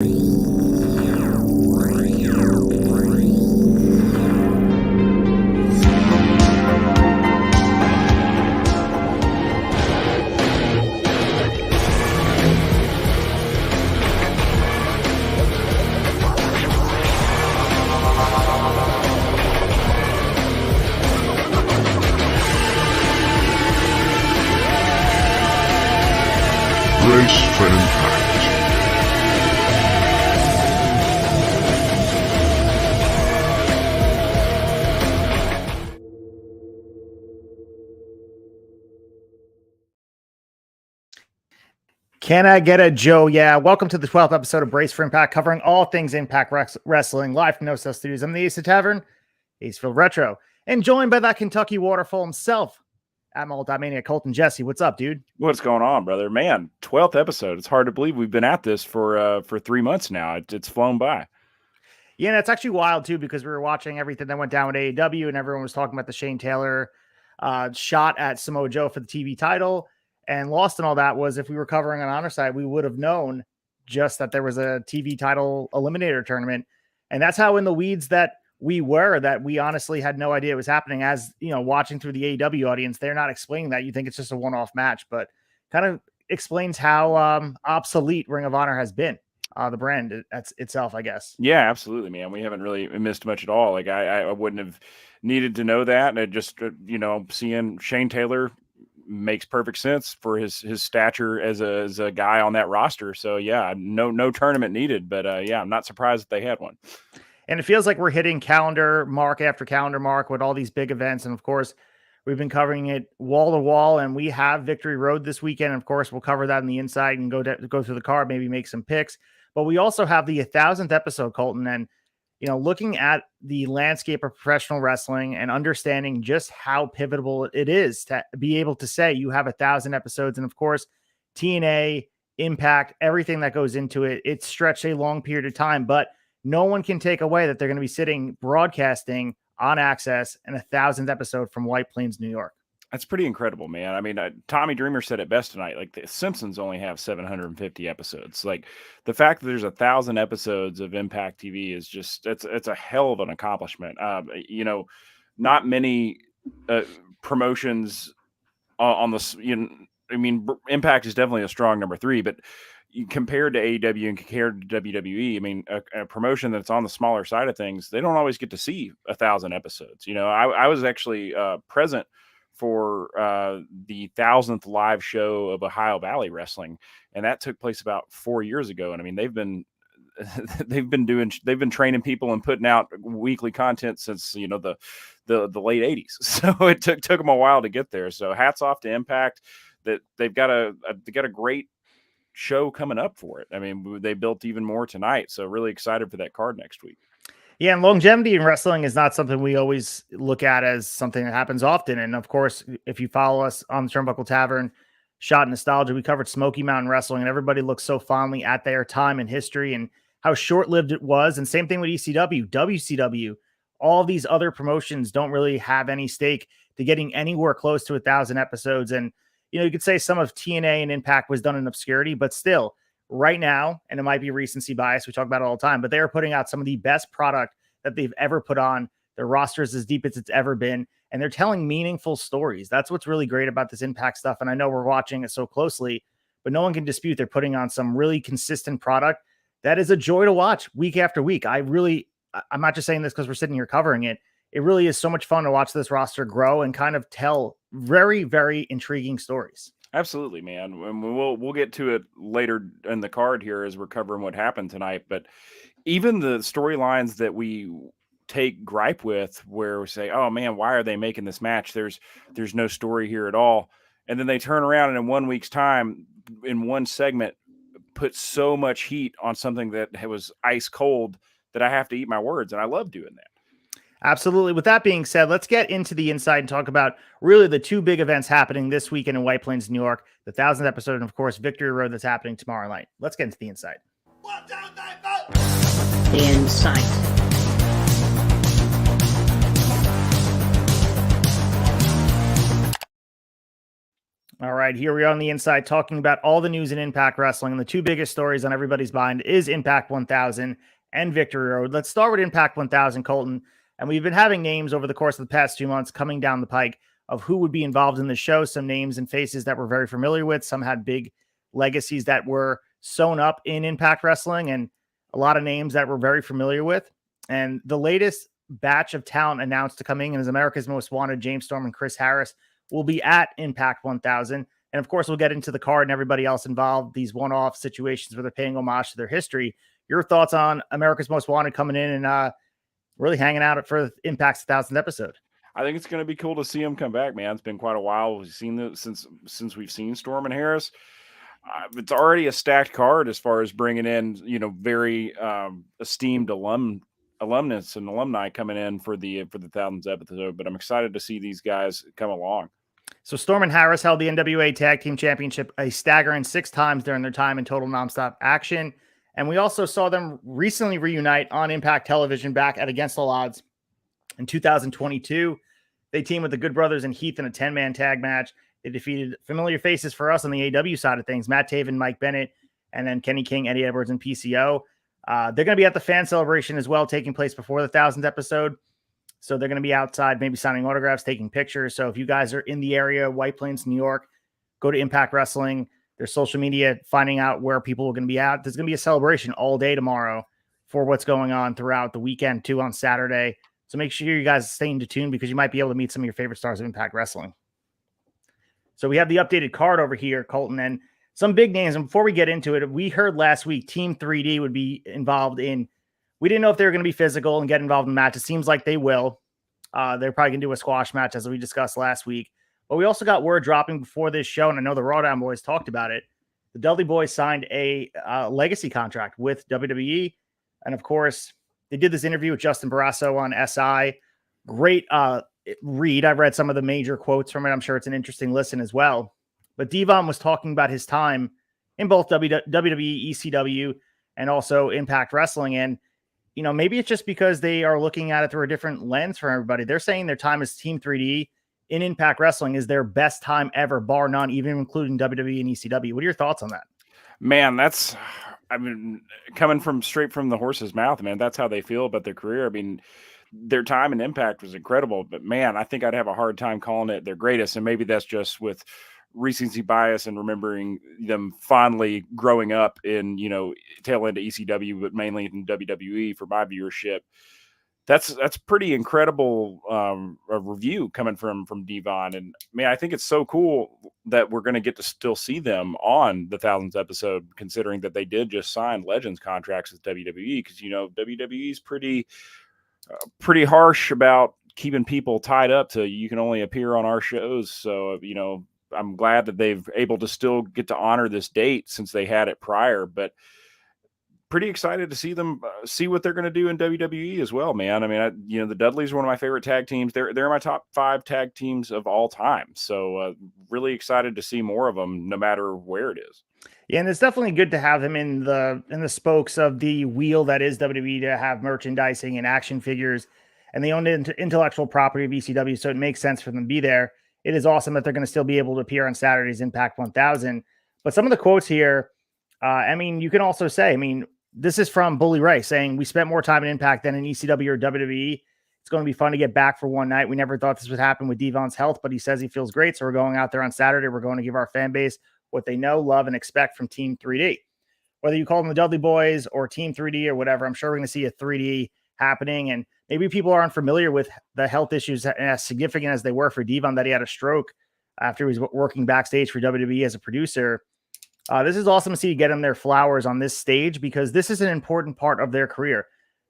Brace for impact. Can I get a Joe? Yeah. Welcome to the 12th episode of Brace for Impact, covering all things Impact Wrestling, live from No Cell Studios. I'm the Ace of Tavern, Acefield Retro, and joined by that Kentucky waterfall himself, at Multimania Colton. Jesse, what's up, dude? What's going on, brother? Man, 12th episode. It's hard to believe we've been at this for 3 months now. It's flown by. Yeah, and it's actually wild, too, because we were watching everything that went down with AEW, and everyone was talking about the Shane Taylor shot at Samoa Joe for the TV title. And lost and all that was, if we were covering on Honor Side, we would have known just that there was a TV title eliminator tournament. And that's how in the weeds that we were, that we honestly had no idea it was happening. As you know, watching through the AEW audience, they're not explaining that. You think it's just a one-off match, but kind of explains how obsolete Ring of Honor has been, the brand itself, I guess. Yeah, absolutely, man. We haven't really missed much at all. Like I wouldn't have needed to know that. And it just, seeing Shane Taylor makes perfect sense for his stature as a guy on that roster. So yeah, no tournament needed, but yeah, I'm not surprised that they had one. And it feels like we're hitting calendar mark after calendar mark with all these big events. And of course, we've been covering it wall to wall, and we have Victory Road this weekend. And of course, we'll cover that on the inside and go through the card, maybe make some picks. But we also have the 1,000th episode, Colton, and looking at the landscape of professional wrestling and understanding just how pivotal it is to be able to say you have 1,000 episodes. And of course, TNA, Impact, everything that goes into it, it's stretched a long period of time, but no one can take away that they're going to be sitting broadcasting on AXS an 1,000th episode from White Plains, New York. That's pretty incredible, man. I mean, Tommy Dreamer said it best tonight. Like, the Simpsons only have 750 episodes. Like, the fact that there's 1,000 episodes of Impact TV is just, it's a hell of an accomplishment. Not many promotions on this, Impact is definitely a strong number 3, but compared to AEW and compared to WWE, I mean, a promotion that's on the smaller side of things, they don't always get to see 1,000 episodes. I was actually present for the 1,000th live show of Ohio Valley Wrestling, and that took place about 4 years ago. And I mean, they've been training people and putting out weekly content since the late 80s. So it took them a while to get there. So hats off to Impact that they've got a great show coming up for it. I mean, they built even more tonight. So really excited for that card next week. Yeah, and longevity in wrestling is not something we always look at as something that happens often. And of course, if you follow us on the Turnbuckle Tavern, Shot Nostalgia, we covered Smoky Mountain Wrestling, and everybody looks so fondly at their time in history and how short-lived it was. And same thing with ECW, WCW, all these other promotions don't really have any stake to getting anywhere close to 1,000 episodes. And, you could say some of TNA and Impact was done in obscurity, but still, right now, and it might be recency bias, we talk about it all the time, but they are putting out some of the best product that they've ever put on. Their roster is as deep as it's ever been, and they're telling meaningful stories. That's what's really great about this Impact stuff, and I know we're watching it so closely, but no one can dispute they're putting on some really consistent product that is a joy to watch week after week. I'm not just saying this because we're sitting here covering it. It really is so much fun to watch this roster grow and kind of tell very, very intriguing stories. Absolutely, man. And we'll get to it later in the card here as we're covering what happened tonight. But even the storylines that we take gripe with, where we say, "Oh man, why are they making this match? There's no story here at all." And then they turn around and in 1 week's time, in one segment, put so much heat on something that was ice cold that I have to eat my words, and I love doing that. Absolutely. With that being said, let's get into the inside and talk about really the two big events happening this weekend in White Plains, New York, the 1,000th episode, and of course, Victory Road that's happening tomorrow night. Let's get into the inside. 1, 2, 3, 4. The inside. All right. right, here we are on the inside talking about all the news in Impact Wrestling. And the two biggest stories on everybody's mind is Impact 1000 and Victory Road. Let's start with Impact 1000, Colton. And we've been having names over the course of the past 2 months coming down the pike of who would be involved in the show. Some names and faces that we're very familiar with. Some had big legacies that were sewn up in Impact Wrestling, and a lot of names that we're very familiar with. And the latest batch of talent announced to coming in is America's Most Wanted, James Storm and Chris Harris will be at Impact 1000. And of course, we'll get into the card and everybody else involved, these one-off situations where they're paying homage to their history. Your thoughts on America's Most Wanted coming in and really hanging out for Impact's 1000th episode? I think it's going to be cool to see him come back, man. It's been quite a while. We've seen this since we've seen Storm and Harris. It's already a stacked card as far as bringing in, very esteemed alumnus and alumni coming in for the 1000th episode. But I'm excited to see these guys come along. So Storm and Harris held the NWA Tag Team Championship a staggering 6 times during their time in Total Nonstop Action. And we also saw them recently reunite on Impact Television back at Against All Odds in 2022. They teamed with the Good Brothers and Heath in a 10-man tag match. They defeated familiar faces for us on the AW side of things, Matt Taven, Mike Bennett, and then Kenny King, Eddie Edwards, and PCO. They're going to be at the fan celebration as well, taking place before the 1000th episode. So they're going to be outside, maybe signing autographs, taking pictures. So if you guys are in the area, White Plains, New York, go to Impact Wrestling, their social media, finding out where people are going to be at. There's going to be a celebration all day tomorrow for what's going on throughout the weekend, too, on Saturday. So make sure you guys stay tuned because you might be able to meet some of your favorite stars of Impact Wrestling. So we have the updated card over here, Colton, and some big names. And before we get into it, we heard last week Team 3D would be involved in. We didn't know if they were going to be physical and get involved in the match. It seems like they will. They're probably going to do a squash match, as we discussed last week. But we also got word dropping before this show, and I know the Rawdown Boys talked about it. The Dudley Boys signed a legacy contract with WWE. And, of course, they did this interview with Justin Barrasso on SI. Great read. I've read some of the major quotes from it. I'm sure it's an interesting listen as well. But Devon was talking about his time in both WWE, ECW, and also Impact Wrestling. And maybe it's just because they are looking at it through a different lens for everybody. They're saying their time as Team 3D in Impact Wrestling is their best time ever, bar none, even including WWE and ECW. What are your thoughts on that? Man, coming straight from the horse's mouth, man, that's how they feel about their career. I mean, their time in Impact was incredible, but man, I think I'd have a hard time calling it their greatest. And maybe that's just with recency bias and remembering them fondly growing up in, tail end of ECW, but mainly in WWE for my viewership. That's pretty incredible a review coming from Devon. And man, I think it's so cool that we're going to get to still see them on the 1000th episode, considering that they did just sign Legends contracts with WWE. Because WWE is pretty harsh about keeping people tied up to you can only appear on our shows. So I'm glad that they've able to still get to honor this date since they had it prior, but pretty excited to see them see what they're going to do in WWE as well, man. I mean, the Dudleys are one of my favorite tag teams. They're my top 5 tag teams of all time. So really excited to see more of them no matter where it is. Yeah, and it's definitely good to have them in the spokes of the wheel that is WWE, to have merchandising and action figures, and they own the intellectual property of ECW, so it makes sense for them to be there. It is awesome that they're going to still be able to appear on Saturday's Impact 1000. But some of the quotes here, you can also say, this is from Bully Ray saying, "We spent more time in Impact than in ECW or WWE. It's going to be fun to get back for one night. We never thought this would happen with Devon's health, but he says he feels great. So we're going out there on Saturday. We're going to give our fan base what they know, love, and expect from Team 3D. Whether you call them the Dudley Boys or Team 3D or whatever, I'm sure we're going to see a 3D happening. And maybe people aren't familiar with the health issues as significant as they were for Devon, that he had a stroke after he was working backstage for WWE as a producer. This is awesome to see you get them their flowers on this stage, because this is an important part of their career.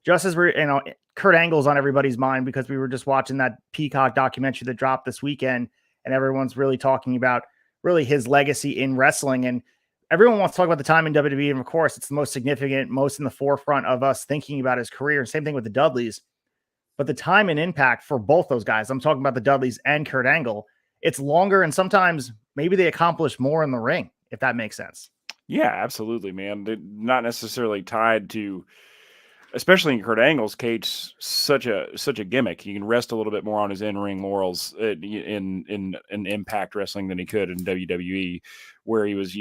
Just as Kurt Angle's on everybody's mind, because we were just watching that Peacock documentary that dropped this weekend, and everyone's really talking about really his legacy in wrestling. And everyone wants to talk about the time in WWE. And of course, it's the most significant, most in the forefront of us thinking about his career. Same thing with the Dudleys. But the time and impact for both those guys, I'm talking about the Dudleys and Kurt Angle, it's longer, and sometimes maybe they accomplish more in the ring, if that makes sense. Yeah, absolutely, man. They're not necessarily tied to especially in Kurt Angle's case, such a gimmick. He can rest a little bit more on his in-ring laurels in Impact Wrestling than he could in WWE, where he was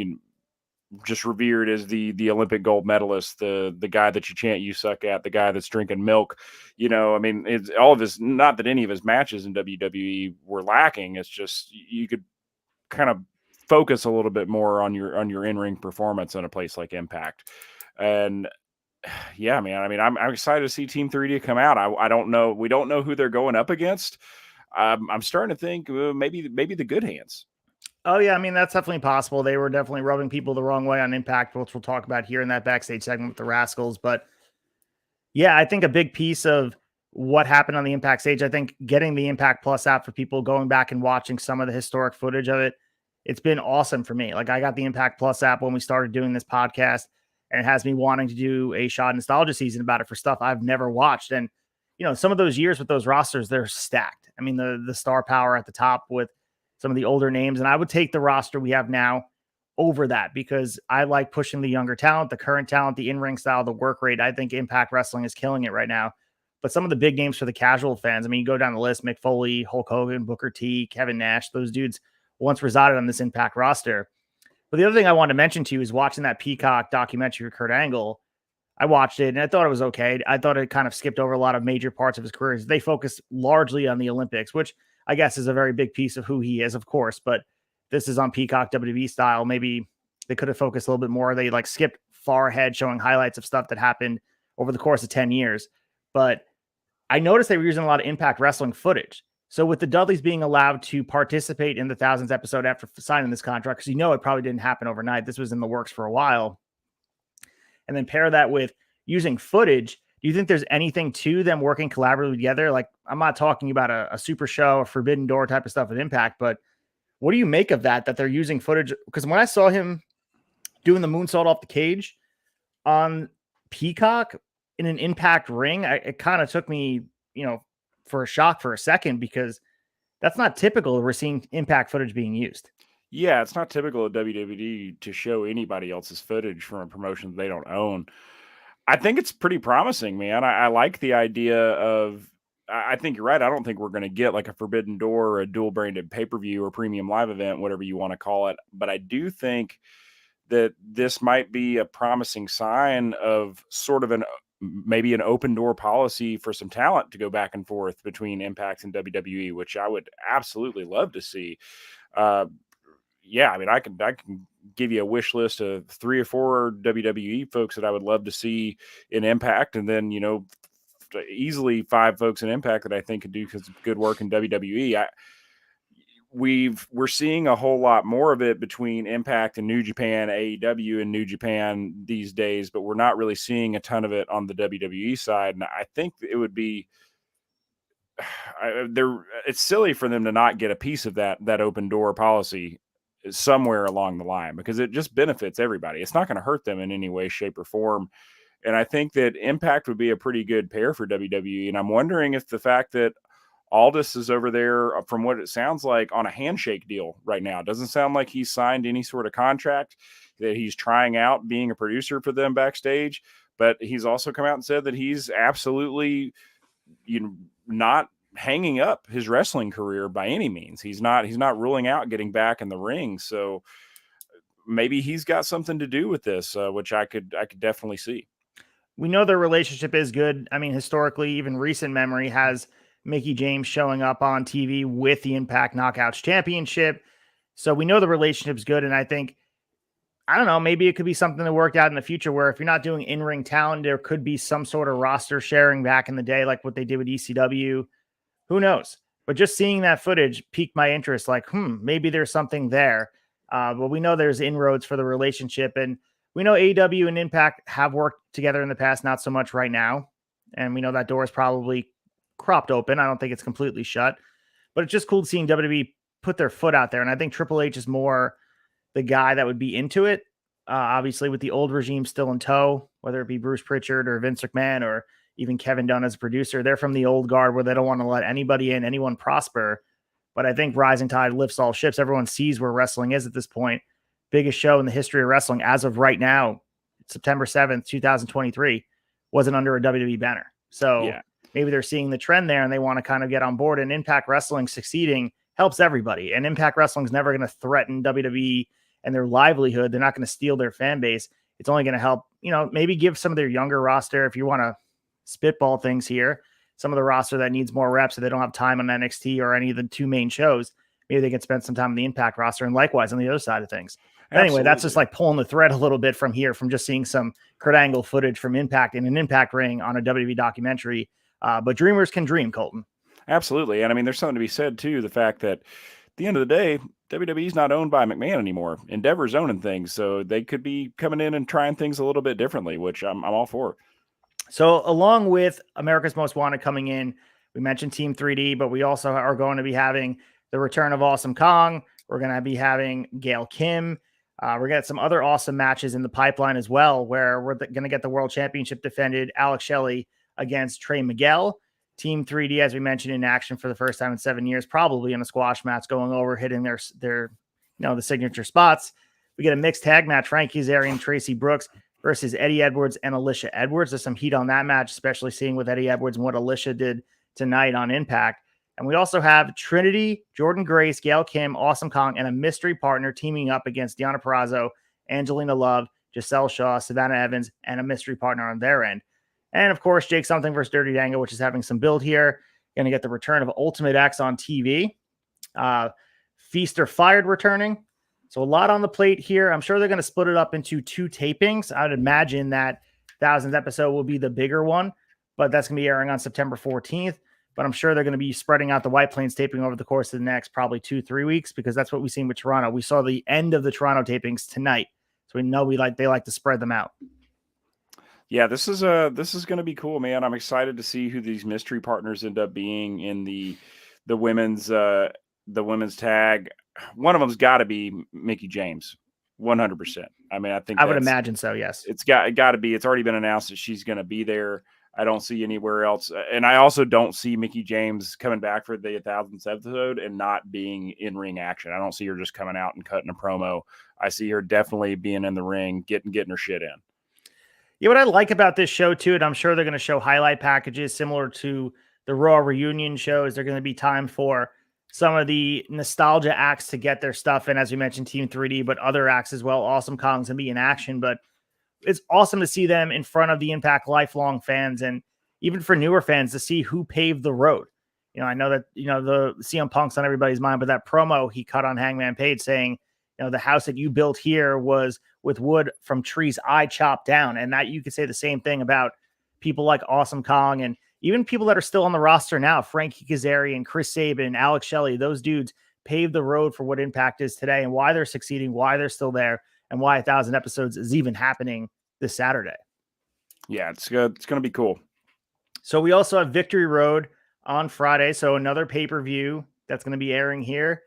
just revered as the Olympic gold medalist, the guy that you chant "you suck" at, the guy that's drinking milk. I mean, it's all of his. Not that any of his matches in WWE were lacking. It's just you could kind of focus a little bit more on your in-ring performance in a place like Impact. And yeah, man, I mean, I'm excited to see Team 3D come out. I don't know. We don't know who they're going up against. I'm starting to think maybe the Good Hands. Oh yeah, I mean that's definitely possible. They were definitely rubbing people the wrong way on Impact, which we'll talk about here in that backstage segment with the Rascals. But yeah, I think a big piece of what happened on the Impact stage, I think getting the Impact Plus app for people going back and watching some of the historic footage of it, it's been awesome for me. Like I got the Impact Plus app when we started doing this podcast, and it has me wanting to do a Shot Nostalgia season about it for stuff I've never watched. And some of those years with those rosters, they're stacked. I mean, the star power at the top with some of the older names, and I would take the roster we have now over that because I like pushing the younger talent, the current talent, the in-ring style, the work rate. I think Impact Wrestling is killing it right now. But some of the big names for the casual fans, I mean, you go down the list, Mick Foley, Hulk Hogan, Booker T, Kevin Nash, those dudes once resided on this Impact roster. But the other thing I wanted to mention to you is watching that Peacock documentary with Kurt Angle. I watched it and I thought it was okay. I thought it kind of skipped over a lot of major parts of his career. They focused largely on the Olympics, which I guess is a very big piece of who he is, of course, but this is on Peacock WWE style. Maybe they could have focused a little bit more. They skipped far ahead showing highlights of stuff that happened over the course of 10 years. But I noticed they were using a lot of Impact Wrestling footage. So with the Dudleys being allowed to participate in the 1000th episode after signing this contract, because it probably didn't happen overnight. This was in the works for a while. And then pair that with using footage. Do you think there's anything to them working collaboratively together? Like, I'm not talking about a super show, a Forbidden Door type of stuff at Impact, but what do you make of that they're using footage? Because when I saw him doing the moonsault off the cage on Peacock in an Impact ring, it kind of took me, for a shock for a second, because that's not typical. We're seeing Impact footage being used. Yeah, it's not typical of WWE to show anybody else's footage from a promotion they don't own. I think it's pretty promising, man. I like the idea of, I think you're right. I don't think we're going to get like a Forbidden Door or a dual branded pay-per-view or premium live event, whatever you want to call it. But I do think that this might be a promising sign of sort of maybe an open door policy for some talent to go back and forth between Impact and WWE, which I would absolutely love to see. Yeah, I mean, I can give you a wish list of 3 or 4 WWE folks that I would love to see in Impact, and then easily 5 folks in Impact that I think could do good work in WWE. We're seeing a whole lot more of it between Impact and New Japan, AEW and New Japan these days, but we're not really seeing a ton of it on the WWE side, and I think it would be. It's silly for them to not get a piece of that open door policy somewhere along the line, because it just benefits everybody. It's not going to hurt them in any way, shape, or form. And I think that Impact would be a pretty good pair for WWE. And I'm wondering if the fact that Aldis is over there, from what it sounds like, on a handshake deal right now, doesn't sound like he's signed any sort of contract, that he's trying out being a producer for them backstage. But he's also come out and said that he's absolutely, not hanging up his wrestling career by any means. He's not ruling out getting back in the ring. So maybe he's got something to do with this, which I could definitely see. We know their relationship is good. I mean, historically, even recent memory has Mickie James showing up on TV with the Impact Knockouts Championship. So we know the relationship's good. And I think, I don't know, maybe it could be something that worked out in the future where if you're not doing in-ring talent, there could be some sort of roster sharing back in the day, like what they did with ECW. Who knows? But just seeing that footage piqued my interest. Like, maybe there's something there. But we know there's inroads for the relationship. And we know AEW and Impact have worked together in the past, not so much right now. And we know that door is probably cropped open. I don't think it's completely shut. But it's just cool seeing WWE put their foot out there. And I think Triple H is more the guy that would be into it. Obviously, with the old regime still in tow, whether it be Bruce Pritchard or Vince McMahon or even Kevin Dunn as a producer, they're from the old guard where they don't want to let anybody in, anyone prosper. But I think rising tide lifts all ships. Everyone sees where wrestling is at this point. Biggest show in the history of wrestling as of right now, September 7th, 2023. wasn't under a WWE banner. So Yeah. maybe they're seeing the trend there and they want to kind of get on board, and Impact Wrestling succeeding helps everybody. And Impact Wrestling is never going to threaten WWE and their livelihood. They're not going to steal their fan base. It's only going to help, maybe give some of their younger roster, if you want to spitball things here, some of the roster that needs more reps, so they don't have time on NXT or any of the two main shows. Maybe they can spend some time on the Impact roster, and likewise on the other side of things. But anyway, that's just like pulling the thread a little bit from here, from just seeing some Kurt Angle footage from Impact in an Impact ring on a WWE documentary. But dreamers can dream, Colton. Absolutely. And I mean, there's something to be said too, the fact that at the end of the day, WWE's not owned by McMahon anymore. Endeavor's owning things, so they could be coming in and trying things a little bit differently, which I'm all for. So along with America's Most Wanted coming in, we mentioned Team 3D, but we also are going to be having the return of Awesome Kong. We're going to be having Gail Kim. We're going to get some other awesome matches in the pipeline as well, where we're going to get the World Championship defended, Alex Shelley against Trey Miguel. Team 3D, as we mentioned, in action for the first time in 7 years, probably in a squash match, going over, hitting their the signature spots. We get a mixed tag match, Frank Kazarian and Tracy Brooks versus Eddie Edwards and Alicia Edwards. There's some heat on that match, especially seeing with Eddie Edwards and what Alicia did tonight on Impact. And we also have Trinity, Jordan Grace, Gail Kim, Awesome Kong, and a mystery partner teaming up against Deonna Purrazzo, Angelina Love, Giselle Shaw, Savannah Evans, and a mystery partner on their end. And of course, Jake Something versus Dirty Dango, which is having some build here. Going to get the return of Ultimate X on TV. Feast or Fired returning. So a lot on the plate here. I'm sure they're going to split it up into 2 tapings. I would imagine that 1000th episode will be the bigger one, but that's going to be airing on September 14th. But I'm sure they're going to be spreading out the White Plains taping over the course of the next probably 2-3 weeks, because that's what we've seen with Toronto. We saw the end of the Toronto tapings tonight, so we know they like to spread them out. Yeah, this is going to be cool, man. I'm excited to see who these mystery partners end up being in the women's tag. One of them's got to be Mickie James, 100%. I mean, I would imagine so. Yes, it's got to be. It's already been announced that she's going to be there. I don't see anywhere else, and I also don't see Mickie James coming back for the 1000th episode and not being in ring action. I don't see her just coming out and cutting a promo. I see her definitely being in the ring, getting her shit in. Yeah, what I like about this show too, and I'm sure they're going to show highlight packages similar to the Raw reunion shows. They're going to be time for some of the nostalgia acts to get their stuff in, as we mentioned, Team 3D, but other acts as well. Awesome Kong's going to be in action, but it's awesome to see them in front of the Impact lifelong fans, and even for newer fans to see who paved the road. I know that, the CM Punk's on everybody's mind, but that promo he cut on Hangman Page saying, the house that you built here was with wood from trees I chopped down. And that you could say the same thing about people like Awesome Kong and even people that are still on the roster now, Frankie Kazarian, Chris Sabin, Alex Shelley. Those dudes paved the road for what Impact is today and why they're succeeding, why they're still there, and why 1000 episodes is even happening this Saturday. Yeah, it's good. It's going to be cool. So we also have Victory Road on Friday. So another pay-per-view that's going to be airing here.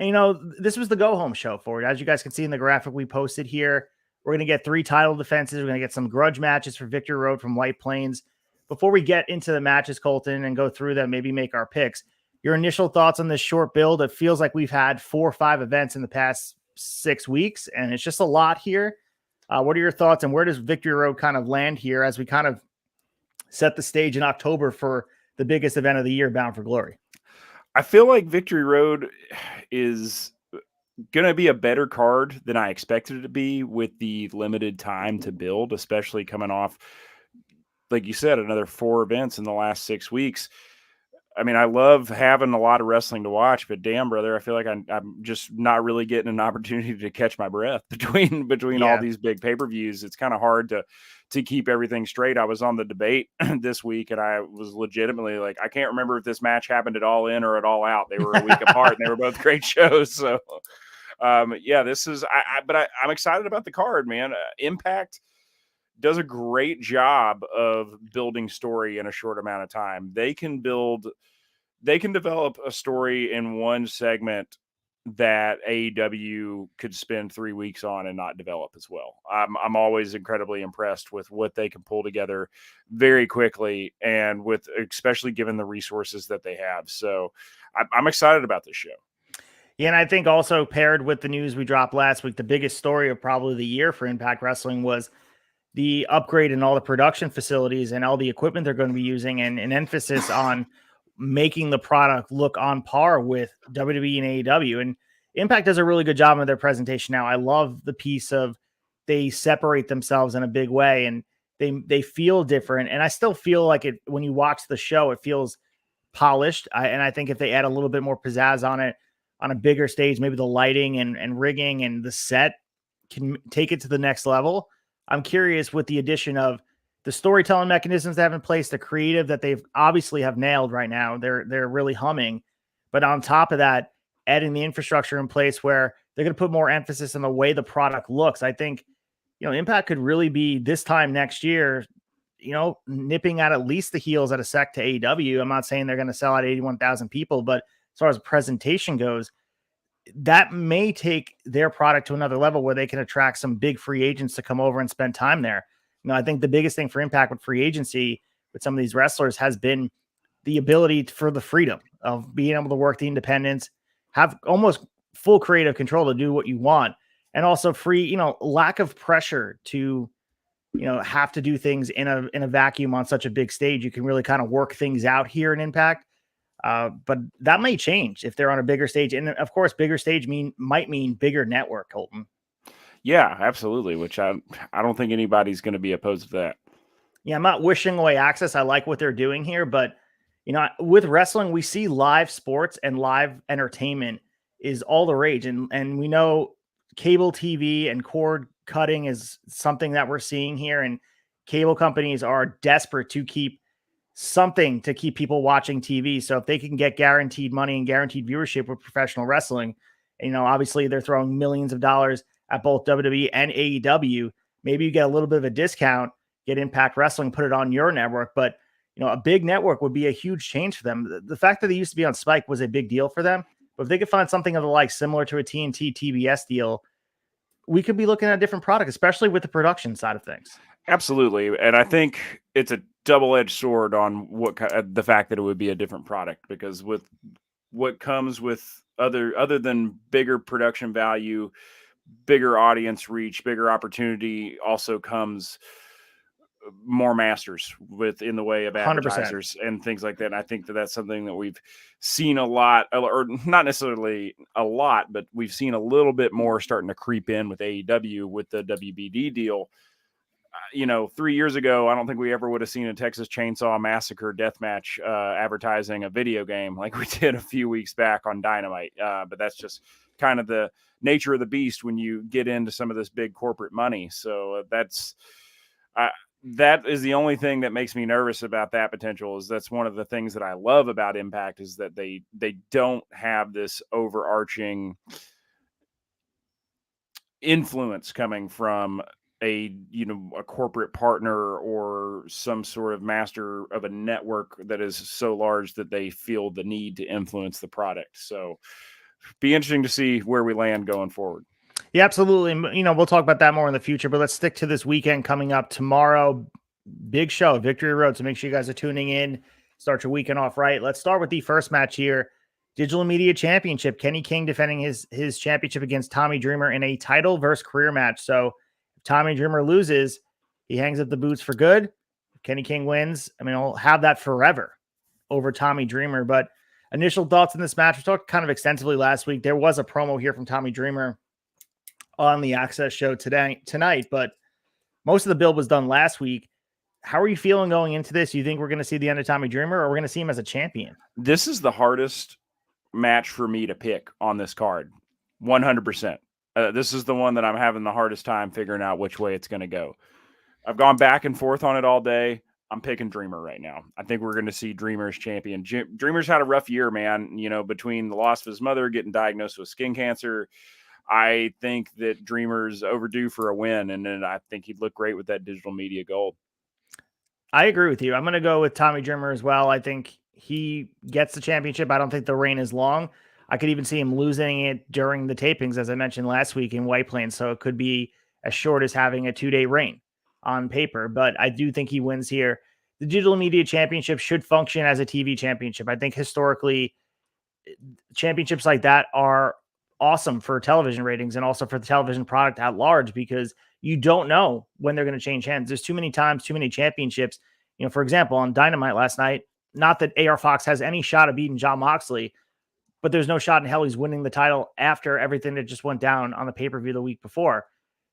And, this was the go-home show for it. As you guys can see in the graphic we posted here, we're going to get 3 title defenses. We're going to get some grudge matches for Victory Road from White Plains. Before we get into the matches, Colton, and go through them, maybe make our picks, your initial thoughts on this short build? It feels like we've had 4 or 5 events in the past 6 weeks, and it's just a lot here. What are your thoughts, and where does Victory Road kind of land here as we kind of set the stage in October for the biggest event of the year, Bound for Glory? I feel like Victory Road is going to be a better card than I expected it to be with the limited time to build, especially coming off, like you said, another 4 events in the last 6 weeks. I mean, I love having a lot of wrestling to watch, but damn, brother, I feel like I'm just not really getting an opportunity to catch my breath between all these big pay-per-views. It's kind of hard to keep everything straight. I was on the debate this week, and I was legitimately like, I can't remember if this match happened at All In or at All Out. They were a week apart, and they were both great shows. So, this is I'm excited about the card, man. Impact does a great job of building story in a short amount of time. They can develop a story in one segment that AEW could spend 3 weeks on and not develop as well. I'm always incredibly impressed with what they can pull together very quickly, and with especially given the resources that they have. So I'm excited about this show. Yeah, and I think also paired with the news we dropped last week, the biggest story of probably the year for Impact Wrestling was the upgrade in all the production facilities and all the equipment they're going to be using, and an emphasis on making the product look on par with WWE and AEW. And Impact does a really good job of their presentation now. I love the piece of they separate themselves in a big way, and they feel different. And I still feel like it when you watch the show, it feels polished. And I think if they add a little bit more pizzazz on it on a bigger stage, maybe the lighting and rigging and the set can take it to the next level. I'm curious with the addition of the storytelling mechanisms they have in place, the creative that they've obviously have nailed right now. They're really humming. But on top of that, adding the infrastructure in place where they're going to put more emphasis on the way the product looks. I think, Impact could really be this time next year, nipping at least the heels at a sec to AEW. I'm not saying they're going to sell out 81,000 people, but as far as presentation goes, that may take their product to another level where they can attract some big free agents to come over and spend time there. I think the biggest thing for Impact with free agency with some of these wrestlers has been the ability for the freedom of being able to work the independents, have almost full creative control to do what you want, and also free, lack of pressure to, have to do things in a vacuum on such a big stage. You can really kind of work things out here in Impact. But that may change if they're on a bigger stage. And of course, bigger stage might mean bigger network, Colton. Yeah, absolutely. Which I don't think anybody's going to be opposed to that. Yeah, I'm not wishing away AXS. I like what they're doing here, but with wrestling, we see live sports and live entertainment is all the rage. And we know cable TV and cord cutting is something that we're seeing here. And cable companies are desperate to keep something to keep people watching TV. So if they can get guaranteed money and guaranteed viewership with professional wrestling, obviously they're throwing millions of dollars at both WWE and AEW. Maybe you get a little bit of a discount, get Impact Wrestling, put it on your network. But, a big network would be a huge change for them. The fact that they used to be on Spike was a big deal for them. But if they could find something of the like similar to a TNT TBS deal, we could be looking at a different product, especially with the production side of things. Absolutely. And I think it's a double-edged sword on the fact that it would be a different product, because with what comes with other than bigger production value, bigger audience reach, bigger opportunity, also comes more masters in the way of advertisers 100%. And things like that. And I think that that's something that we've seen a lot, or not necessarily a lot, but we've seen a little bit more starting to creep in with AEW with the WBD deal. 3 years ago, I don't think we ever would have seen a Texas Chainsaw Massacre deathmatch advertising a video game like we did a few weeks back on Dynamite. But that's just kind of the nature of the beast when you get into some of this big corporate money. So that is the only thing that makes me nervous about that potential. Is that's one of the things that I love about Impact, is that they don't have this overarching influence coming from a corporate partner or some sort of master of a network that is so large that they feel the need to influence the product. So be interesting to see where we land going forward. Yeah, absolutely. We'll talk about that more in the future, but let's stick to this weekend coming up tomorrow. Big show, Victory Road. So make sure you guys are tuning in. Start your weekend off right. Let's start with the first match here. Digital Media Championship. Kenny King defending his championship against Tommy Dreamer in a title versus career match. So if Tommy Dreamer loses, he hangs up the boots for good. If Kenny King wins, he'll have that forever over Tommy Dreamer. But initial thoughts on this match, we talked kind of extensively last week. There was a promo here from Tommy Dreamer on the AXS show tonight, but most of the build was done last week. How are you feeling going into this? You think we're going to see the end of Tommy Dreamer, or we're going to see him as a champion? This is the hardest match for me to pick on this card. 100%. This is the one that I'm having the hardest time figuring out which way it's going to go. I've gone back and forth on it all day. I'm picking Dreamer right now. I think we're going to see Dreamer as champion. Dreamer's had a rough year, man. Between the loss of his mother, getting diagnosed with skin cancer, I think that Dreamer's overdue for a win, and then I think he'd look great with that digital media gold. I agree with you. I'm going to go with Tommy Dreamer as well. I think he gets the championship. I don't think the reign is long. I could even see him losing it during the tapings, as I mentioned last week in White Plains. So it could be as short as having a 2-day reign on paper. But I do think he wins here. The Digital Media Championship should function as a TV championship. I think historically, championships like that are awesome for television ratings and also for the television product at large, because you don't know when they're going to change hands. There's too many times, too many championships. For example, on Dynamite last night, not that AR Fox has any shot of beating Jon Moxley, but there's no shot in hell he's winning the title after everything that just went down on the pay-per-view the week before.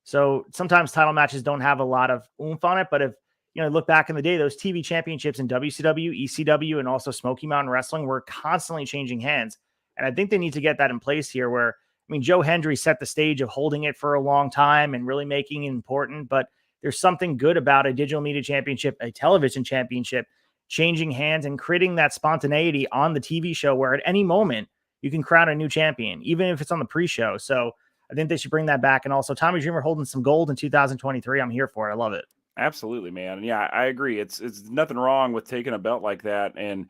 So sometimes title matches don't have a lot of oomph on it, but if look back in the day, those TV championships in WCW, ECW, and also Smoky Mountain Wrestling were constantly changing hands. And I think they need to get that in place here where, Joe Hendry set the stage of holding it for a long time and really making it important, but there's something good about a digital media championship, a television championship, changing hands and creating that spontaneity on the TV show where at any moment you can crown a new champion, even if it's on the pre-show. So I think they should bring that back. And also Tommy Dreamer holding some gold in 2023. I'm here for it. I love it. Absolutely, man. Yeah, I agree. It's nothing wrong with taking a belt like that and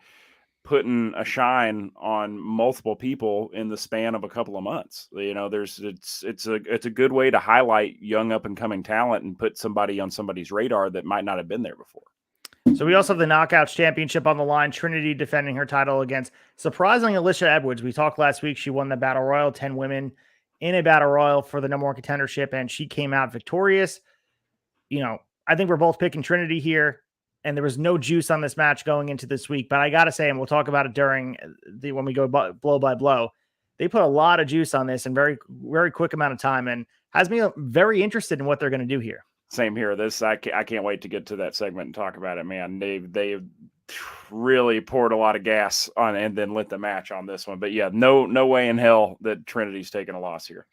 putting a shine on multiple people in the span of a couple of months. It's a good way to highlight young up and coming talent and put somebody on somebody's radar that might not have been there before. So we also have the Knockouts Championship on the line. Trinity defending her title against, surprisingly, Alicia Edwards. We talked last week. She won the Battle Royal, 10 women in a Battle Royal for the number one contendership, and she came out victorious. I think we're both picking Trinity here, and there was no juice on this match going into this week. But I got to say, and we'll talk about it when we go blow by blow, they put a lot of juice on this in very, very quick amount of time, and has me very interested in what they're going to do here. Same here. I can't wait to get to that segment and talk about it, man. They've really poured a lot of gas on and then lit the match on this one. But yeah, no way in hell that Trinity's taking a loss here.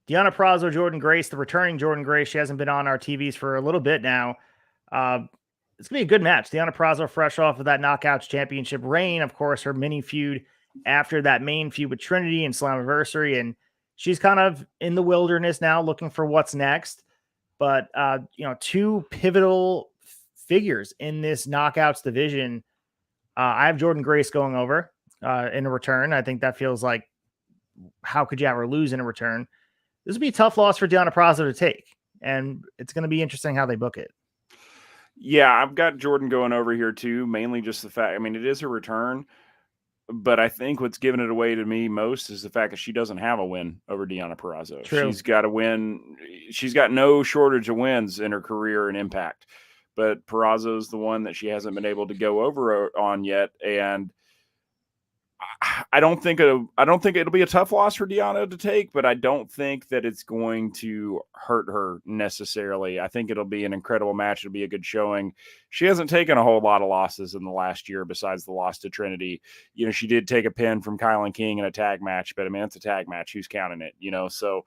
Deonna Purrazzo, Jordynne Grace, the returning Jordynne Grace. She hasn't been on our TVs for a little bit now. It's going to be a good match. Deonna Purrazzo fresh off of that Knockouts Championship reign. Of course, her mini feud after that main feud with Trinity and Slammiversary. And she's kind of in the wilderness now looking for what's next. But, two pivotal figures in this Knockouts division. I have Jordynne Grace going over in a return. I think that feels like, how could you have her lose in a return? This would be a tough loss for Deonna Purrazzo to take, and it's going to be interesting how they book it. Yeah, I've got Jordan going over here too, mainly just the fact, it is a return, but I think what's giving it away to me most is the fact that she doesn't have a win over Deonna Purrazzo. True. She's got a win. She's got no shortage of wins in her career and Impact, but Purrazzo's the one that she hasn't been able to go over on yet, and I don't think it'll be a tough loss for Deonna to take, but I don't think that it's going to hurt her necessarily. I think it'll be an incredible match. It'll be a good showing. She hasn't taken a whole lot of losses in the last year besides the loss to Trinity. She did take a pin from Kylan King in a tag match, but it's a tag match. Who's counting it? So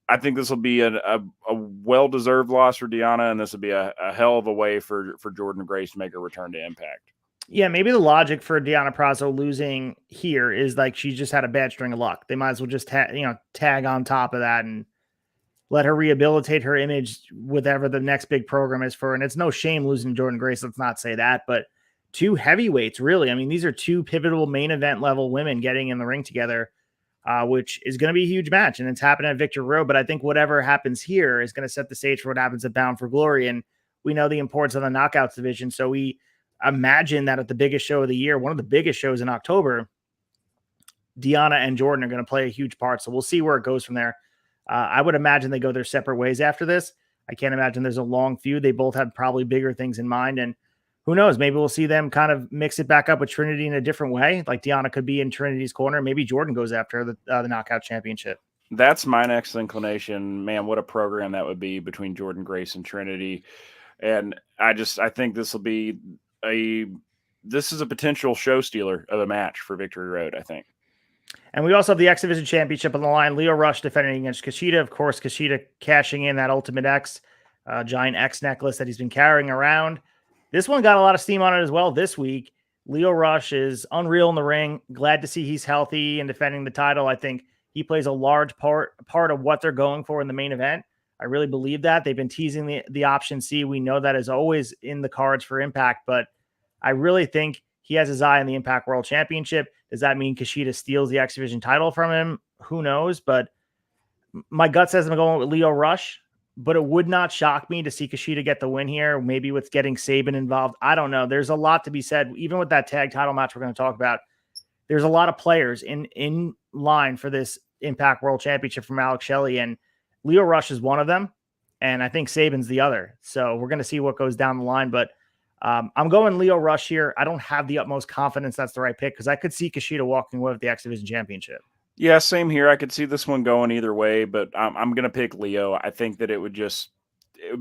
I think this will be a well-deserved loss for Deonna, and this will be a hell of a way for Jordynne Grace to make her return to Impact. Yeah, maybe the logic for Deonna Purrazzo losing here is like she just had a bad string of luck. They might as well just tag on top of that and let her rehabilitate her image, whatever the next big program is for her. And it's no shame losing Jordynne Grace. Let's not say that, but two heavyweights, really. These are two pivotal main event level women getting in the ring together, which is going to be a huge match. And it's happening at Victory Road. But I think whatever happens here is going to set the stage for what happens at Bound for Glory. And we know the importance of the Knockouts division. So we imagine that at the biggest show of the year, one of the biggest shows in October, Deonna and Jordynne are going to play a huge part. So we'll see where it goes from there. I would imagine they go their separate ways after this. I can't imagine there's a long feud. They both have probably bigger things in mind. And who knows, maybe we'll see them kind of mix it back up with Trinity in a different way. Like Deonna could be in Trinity's corner. Maybe Jordynne goes after the Knockout Championship. That's my next inclination. Man, what a program that would be between Jordynne Grace and Trinity. And I think this will be this is a potential show stealer of a match for Victory Road, I think. And we also have the X Division Championship on the line. Lio Rush defending against Kushida. Of course, Kushida cashing in that Ultimate X, giant X necklace that he's been carrying around. This one got a lot of steam on it as well this week. Lio Rush is unreal in the ring. Glad to see he's healthy and defending the title. I think he plays a large part of what they're going for in the main event. I really believe that. They've been teasing the option C. We know that is always in the cards for Impact, but I really think he has his eye on the Impact World Championship. Does that mean Kushida steals the X Division title from him? Who knows? But my gut says I'm going with Lio Rush, but it would not shock me to see Kushida get the win here, maybe with getting Sabin involved. I don't know. There's a lot to be said. Even with that tag title match we're going to talk about, there's a lot of players in line for this Impact World Championship from Alex Shelley, and Leo Rush is one of them, and I think Saban's the other. So we're going to see what goes down the line. But I'm going Leo Rush here. I don't have the utmost confidence that's the right pick because I could see Kushida walking away with the X Division Championship. Yeah, same here. I could see this one going either way, but I'm going to pick Leo. I think that it would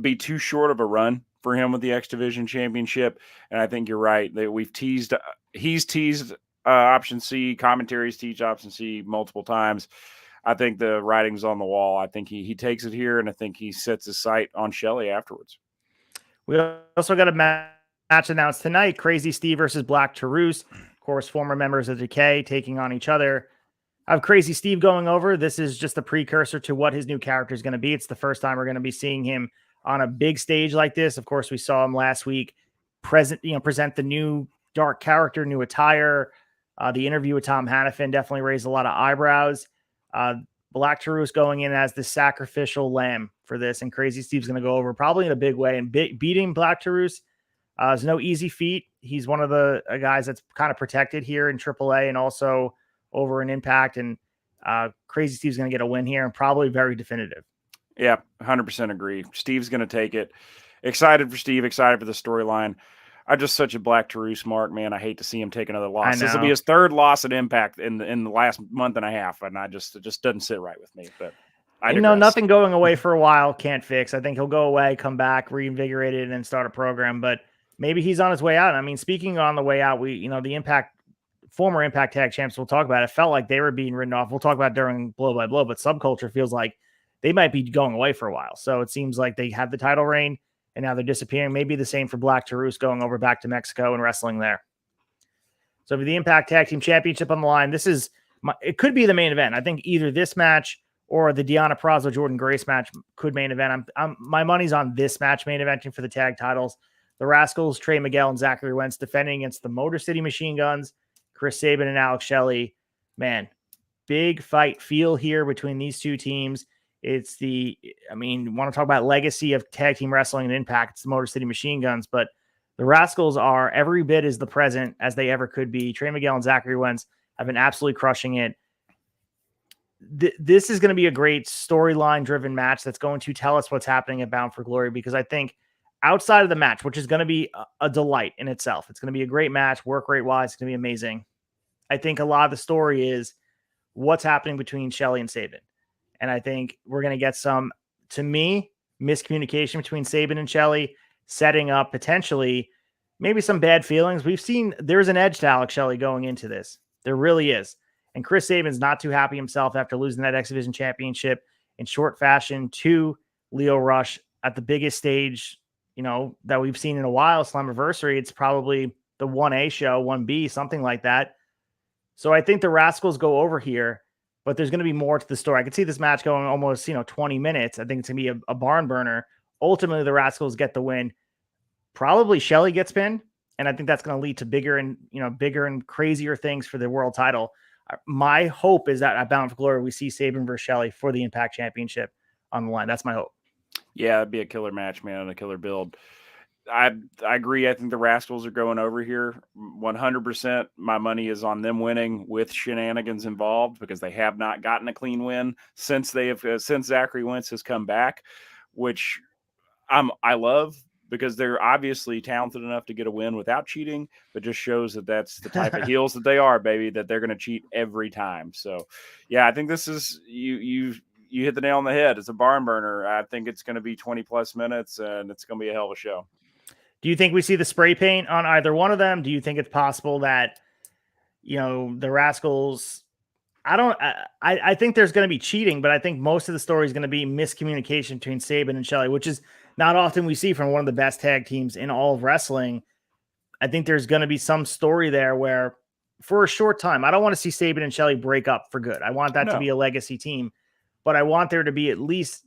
be too short of a run for him with the X Division Championship. And I think you're right that he's teased option C, commentaries teach option C multiple times. I think the writing's on the wall. I think he takes it here, and I think he sets his sight on Shelley afterwards. We also got a match announced tonight: Crazy Steve versus Black Taurus. Of course, former members of Decay taking on each other. I have Crazy Steve going over. This is just a precursor to what his new character is going to be. It's the first time we're going to be seeing him on a big stage like this. Of course, we saw him last week present the new dark character, new attire. The interview with Tom Hannafin definitely raised a lot of eyebrows. Black Taurus going in as the sacrificial lamb for this, and Crazy Steve's going to go over probably in a big way. And beating Black Taurus is no easy feat. He's one of the guys that's kind of protected here in AAA and also over in Impact. And Crazy Steve's going to get a win here and probably very definitive. Yeah, 100% agree. Steve's going to take it. Excited for Steve, excited for the storyline. I'm just such a Black Taurus mark, man. I hate to see him take another loss. This will be his third loss at Impact in the last month and a half, and it just doesn't sit right with me. But nothing going away for a while can't fix. I think he'll go away, come back, reinvigorated, and start a program. But maybe he's on his way out. I mean, speaking on the way out, the former Impact Tag Champs, we'll talk about it, felt like they were being written off. We'll talk about during Blow by Blow, but Subculture feels like they might be going away for a while. So it seems like they had the title reign, and now they're disappearing. Maybe the same for Black Taurus going over back to Mexico and wrestling there. So for the Impact Tag Team Championship on the line, it could be the main event. I think either this match or the Deonna Purrazzo Jordan Grace match could main event. My money's on this match main eventing for the tag titles. The Rascals, Trey Miguel and Zachary Wentz defending against the Motor City Machine Guns, Chris Sabin and Alex Shelley. Man, big fight feel here between these two teams. Want to talk about legacy of tag team wrestling and Impact. It's the Motor City Machine Guns, but the Rascals are every bit as the present as they ever could be. Trey Miguel and Zachary Wentz have been absolutely crushing it. This is going to be a great storyline driven match that's going to tell us what's happening at Bound for Glory, because I think outside of the match, which is going to be a delight in itself, it's going to be a great match, work rate wise, it's going to be amazing. I think a lot of the story is what's happening between Shelley and Sabin. And I think we're going to get some, to me, miscommunication between Sabin and Shelley, setting up potentially maybe some bad feelings. We've seen there's an edge to Alex Shelley going into this. There really is. And Chris Sabin's not too happy himself after losing that X Division Championship in short fashion to Leo Rush at the biggest stage, that we've seen in a while, Slammiversary. It's probably the 1A show, 1B, something like that. So I think the Rascals go over here, but there's going to be more to the story. I could see this match going almost, 20 minutes. I think it's going to be a barn burner. Ultimately, the Rascals get the win. Probably Shelley gets pinned, and I think that's going to lead to bigger and crazier things for the world title. My hope is that at Bound for Glory, we see Sabin versus Shelley for the Impact Championship on the line. That's my hope. Yeah, it'd be a killer match, man, and a killer build. I agree. I think the Rascals are going over here 100%. My money is on them winning with shenanigans involved, because they have not gotten a clean win since Zachary Wentz has come back, which I love, because they're obviously talented enough to get a win without cheating, but just shows that that's the type of heels that they are, baby, that they're going to cheat every time. So yeah, I think this is, you hit the nail on the head. It's a barn burner. I think it's going to be 20 plus minutes, and it's going to be a hell of a show. Do you think we see the spray paint on either one of them? Do you think it's possible that, the Rascals, I think there's going to be cheating, but I think most of the story is going to be miscommunication between Sabin and Shelley, which is not often we see from one of the best tag teams in all of wrestling. I think there's going to be some story there where for a short time, I don't want to see Sabin and Shelley break up for good. I want that to be a legacy team, but I want there to be at least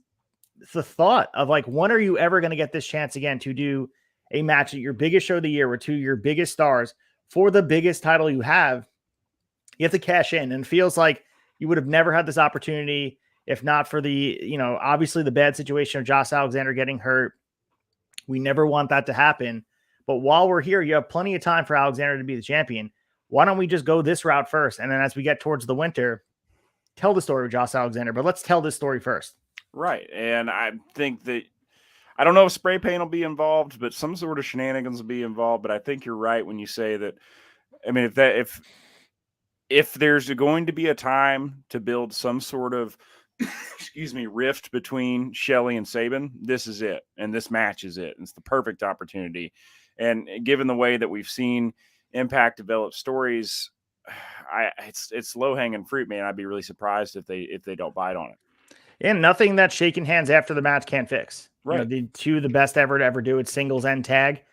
the thought of like, when are you ever going to get this chance again to do a match at your biggest show of the year with two of your biggest stars for the biggest title you have? You have to cash in, and it feels like you would have never had this opportunity if not for the, obviously the bad situation of Josh Alexander getting hurt. We never want that to happen. But while we're here, you have plenty of time for Alexander to be the champion. Why don't we just go this route first? And then as we get towards the winter, tell the story of Josh Alexander. But let's tell this story first. Right. And I think that I don't know if spray paint will be involved, but some sort of shenanigans will be involved. But I think you're right when you say that. I mean, if there's going to be a time to build some sort of excuse me rift between Shelley and Saban, this is it, and this match is it. It's the perfect opportunity. And given the way that we've seen Impact develop stories, it's low hanging fruit, man. I'd be really surprised if they don't bite on it. And nothing that shaking hands after the match can't fix. Right. The two of the best ever to ever do it, singles and tag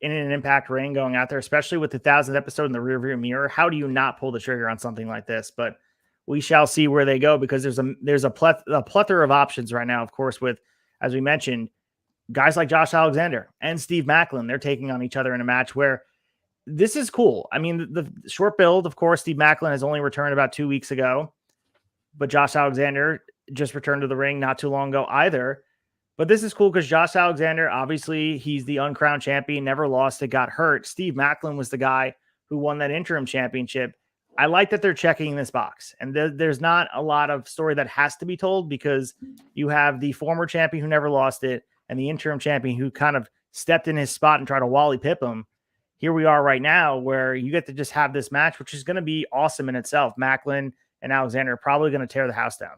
in an Impact ring going out there, especially with the 1,000th episode in the rearview mirror. How do you not pull the trigger on something like this? But we shall see where they go, because there's a plethora of options right now. Of course, with, as we mentioned, guys like Josh Alexander and Steve Macklin, they're taking on each other in a match where this is cool. I mean, the short build, of course, Steve Macklin has only returned about 2 weeks ago, but Josh Alexander just returned to the ring not too long ago either. But this is cool because Josh Alexander, obviously, he's the uncrowned champion, never lost it, got hurt. Steve Macklin was the guy who won that interim championship. I like that they're checking this box. And there's not a lot of story that has to be told, because you have the former champion who never lost it and the interim champion who kind of stepped in his spot and tried to Wally Pip him. Here we are right now where you get to just have this match, which is going to be awesome in itself. Macklin and Alexander are probably going to tear the house down.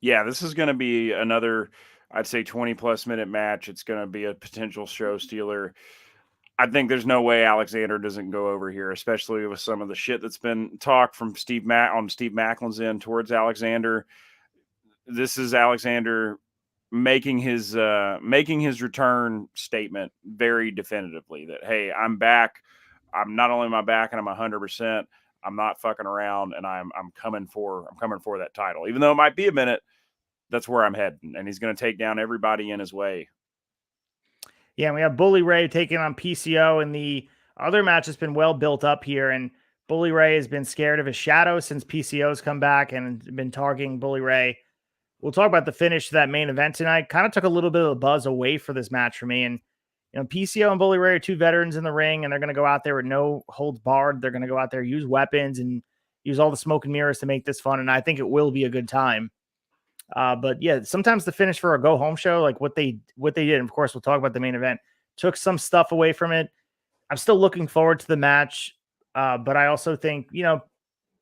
Yeah, this is going to be another, I'd say, 20-plus minute match. It's going to be a potential show stealer. I think there's no way Alexander doesn't go over here, especially with some of the shit that's been talked from Steve Macklin's end towards Alexander. This is Alexander making his return statement very definitively that, hey, I'm back. I'm not only am I back, and I'm 100%. I'm not fucking around, and I'm coming for that title. Even though it might be a minute, that's where I'm heading, and he's going to take down everybody in his way. Yeah, and we have Bully Ray taking on PCO, and the other match has been well built up here, and Bully Ray has been scared of his shadow since PCO's come back and been targeting Bully Ray. We'll talk about the finish to that main event tonight. Kind of took a little bit of the buzz away for this match for me, and PCO and Bully Ray are two veterans in the ring, and they're going to go out there with no holds barred. They're going to go out there, use weapons, and use all the smoke and mirrors to make this fun, and I think it will be a good time. But yeah, sometimes the finish for a go home show, like what they did, and of course we'll talk about the main event, took some stuff away from it. I'm still looking forward to the match, but I also think,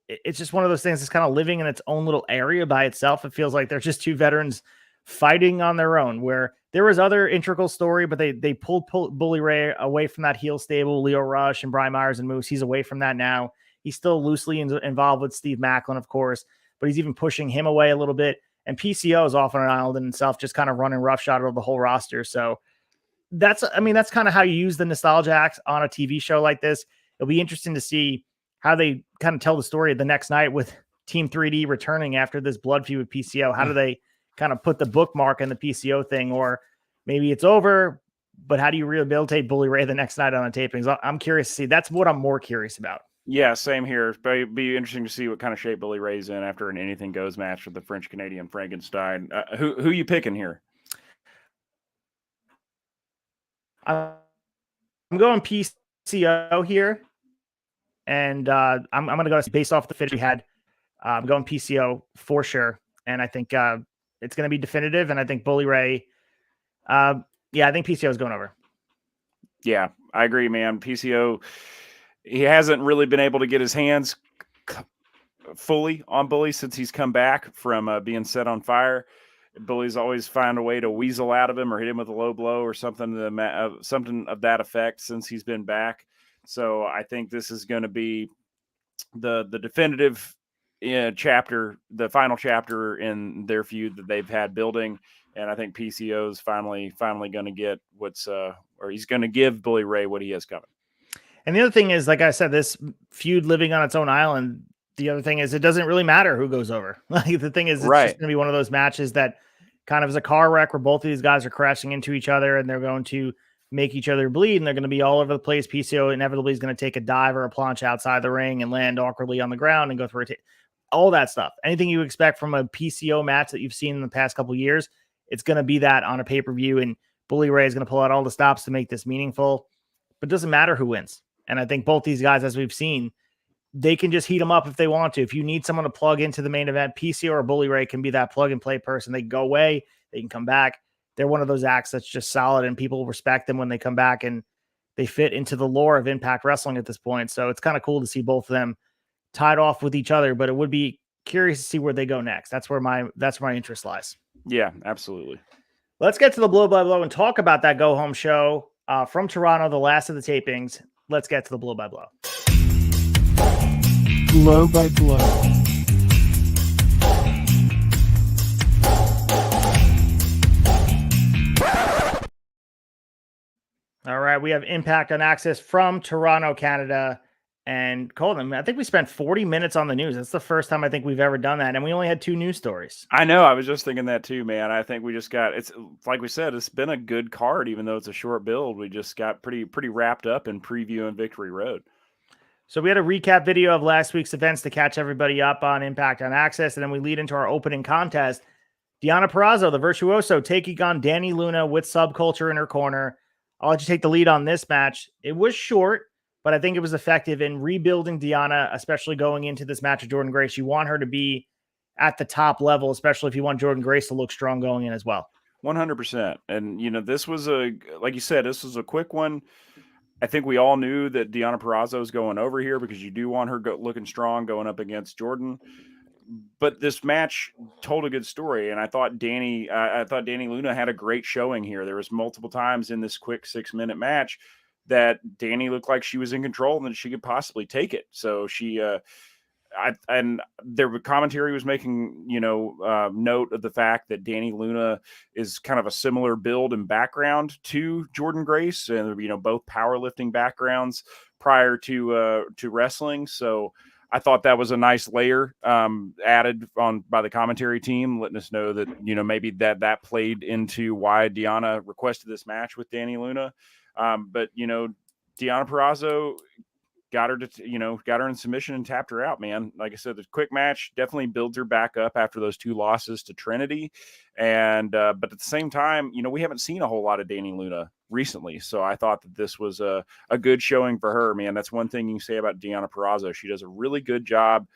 it's just one of those things that's kind of living in its own little area by itself. It feels like they're just two veterans fighting on their own, where there was other integral story, but they pulled Bully Ray away from that heel stable, Leo Rush and Brian Myers and Moose. He's away from that now. He's still loosely involved with Steve Macklin, of course, but he's even pushing him away a little bit. And PCO is off on an island in himself, just kind of running roughshod over the whole roster. So that's kind of how you use the nostalgia acts on a TV show like this. It'll be interesting to see how they kind of tell the story the next night with Team 3D returning after this blood feud with PCO. How do they kind of put the bookmark in the PCO thing? Or maybe it's over, but how do you rehabilitate Bully Ray the next night on the tapings? I'm curious to see. That's what I'm more curious about. Yeah, same here. It'd be interesting to see what kind of shape Bully Ray's in after an anything goes match with the French Canadian Frankenstein. Who you picking here? I'm going PCO here, and I'm going to go based off the finish we had. I'm going PCO for sure, and I think it's going to be definitive. And I think Bully Ray, I think PCO is going over. Yeah, I agree, man. PCO, he hasn't really been able to get his hands fully on Bully since he's come back from being set on fire. Bully's always found a way to weasel out of him or hit him with a low blow or something of that effect since he's been back. So I think this is going to be the definitive chapter, the final chapter in their feud that they've had building. And I think PCO is finally going to get or he's going to give Bully Ray what he has coming. And the other thing is, like I said, this feud living on its own island. The other thing is, it doesn't really matter who goes over. Like the thing is, it's just going to be one of those matches that kind of is a car wreck where both of these guys are crashing into each other and they're going to make each other bleed, and they're going to be all over the place. PCO inevitably is going to take a dive or a planche outside the ring and land awkwardly on the ground and go through all that stuff. Anything you expect from a PCO match that you've seen in the past couple of years, it's going to be that on a pay-per-view, and Bully Ray is going to pull out all the stops to make this meaningful. But it doesn't matter who wins. And I think both these guys, as we've seen, they can just heat them up if they want to. If you need someone to plug into the main event, PCO or Bully Ray can be that plug and play person. They can go away, they can come back. They're one of those acts that's just solid, and people respect them when they come back, and they fit into the lore of Impact Wrestling at this point. So it's kind of cool to see both of them tied off with each other, but it would be curious to see where they go next. That's where my interest lies. Yeah, absolutely. Let's get to the blow by blow and talk about that go home show from Toronto, the last of the tapings. Let's get to the blow by blow. Blow by blow. All right, we have Impact on AXS from Toronto, Canada. And Colton, I think we spent 40 minutes on the news. That's the first time I think we've ever done that. And we only had 2 news stories. I know. I was just thinking that too, man. I think we just got, it's like we said, it's been a good card, even though it's a short build. We just got pretty wrapped up in preview and Victory Road. So we had a recap video of last week's events to catch everybody up on Impact on AXS. And then we lead into our opening contest. Deonna Purrazzo, the Virtuoso, taking on Dani Luna with Subculture in her corner. I'll let you take the lead on this match. It was short, but I think it was effective in rebuilding Deonna, especially going into this match with Jordynne Grace. You want her to be at the top level, especially if you want Jordynne Grace to look strong going in as well. 100%. And, you know, this was like you said, this was a quick one. I think we all knew that Deonna Purrazzo is going over here because you do want her looking strong going up against Jordynne. But this match told a good story, and I thought Dani Luna had a great showing here. There was multiple times in this quick 6-minute match that Dani looked like she was in control and that she could possibly take it. So she, and their commentary was making, note of the fact that Dani Luna is kind of a similar build and background to Jordynne Grace, and both powerlifting backgrounds prior to wrestling. So I thought that was a nice layer added on by the commentary team, letting us know that maybe that played into why Deonna requested this match with Dani Luna. But Deonna Purrazzo got her in submission and tapped her out, man. Like I said, the quick match definitely builds her back up after those 2 losses to Trinity. And, but at the same time, we haven't seen a whole lot of Dani Luna recently. So I thought that this was a good showing for her, man. That's one thing you can say about Deonna Purrazzo. She does a really good job.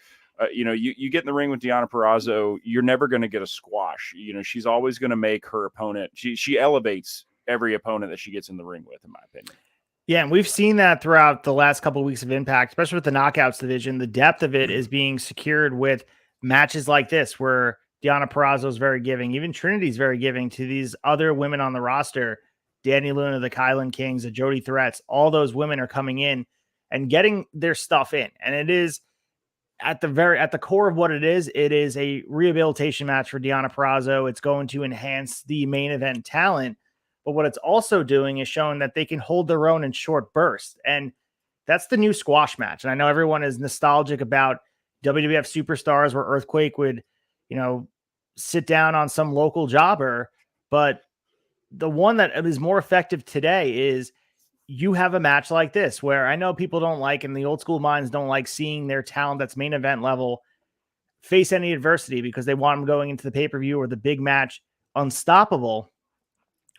You get in the ring with Deonna Purrazzo, you're never going to get a squash. She's always going to make her opponent. She elevates every opponent that she gets in the ring with, in my opinion. Yeah, and we've seen that throughout the last couple of weeks of Impact, especially with the Knockouts division. The depth of it is being secured with matches like this, where Deonna Purrazzo is very giving. Even Trinity's very giving to these other women on the roster. Dani Luna, the Kylan Kings, the Jody Threats, all those women are coming in and getting their stuff in. And it is at the core of what it is a rehabilitation match for Deonna Purrazzo. It's going to enhance the main event talent. But what it's also doing is showing that they can hold their own in short bursts. And that's the new squash match. And I know everyone is nostalgic about WWF Superstars where Earthquake would, sit down on some local jobber. But the one that is more effective today is you have a match like this, where I know people don't like, and the old school minds don't like seeing their talent that's main event level face any adversity because they want them going into the pay-per-view or the big match unstoppable.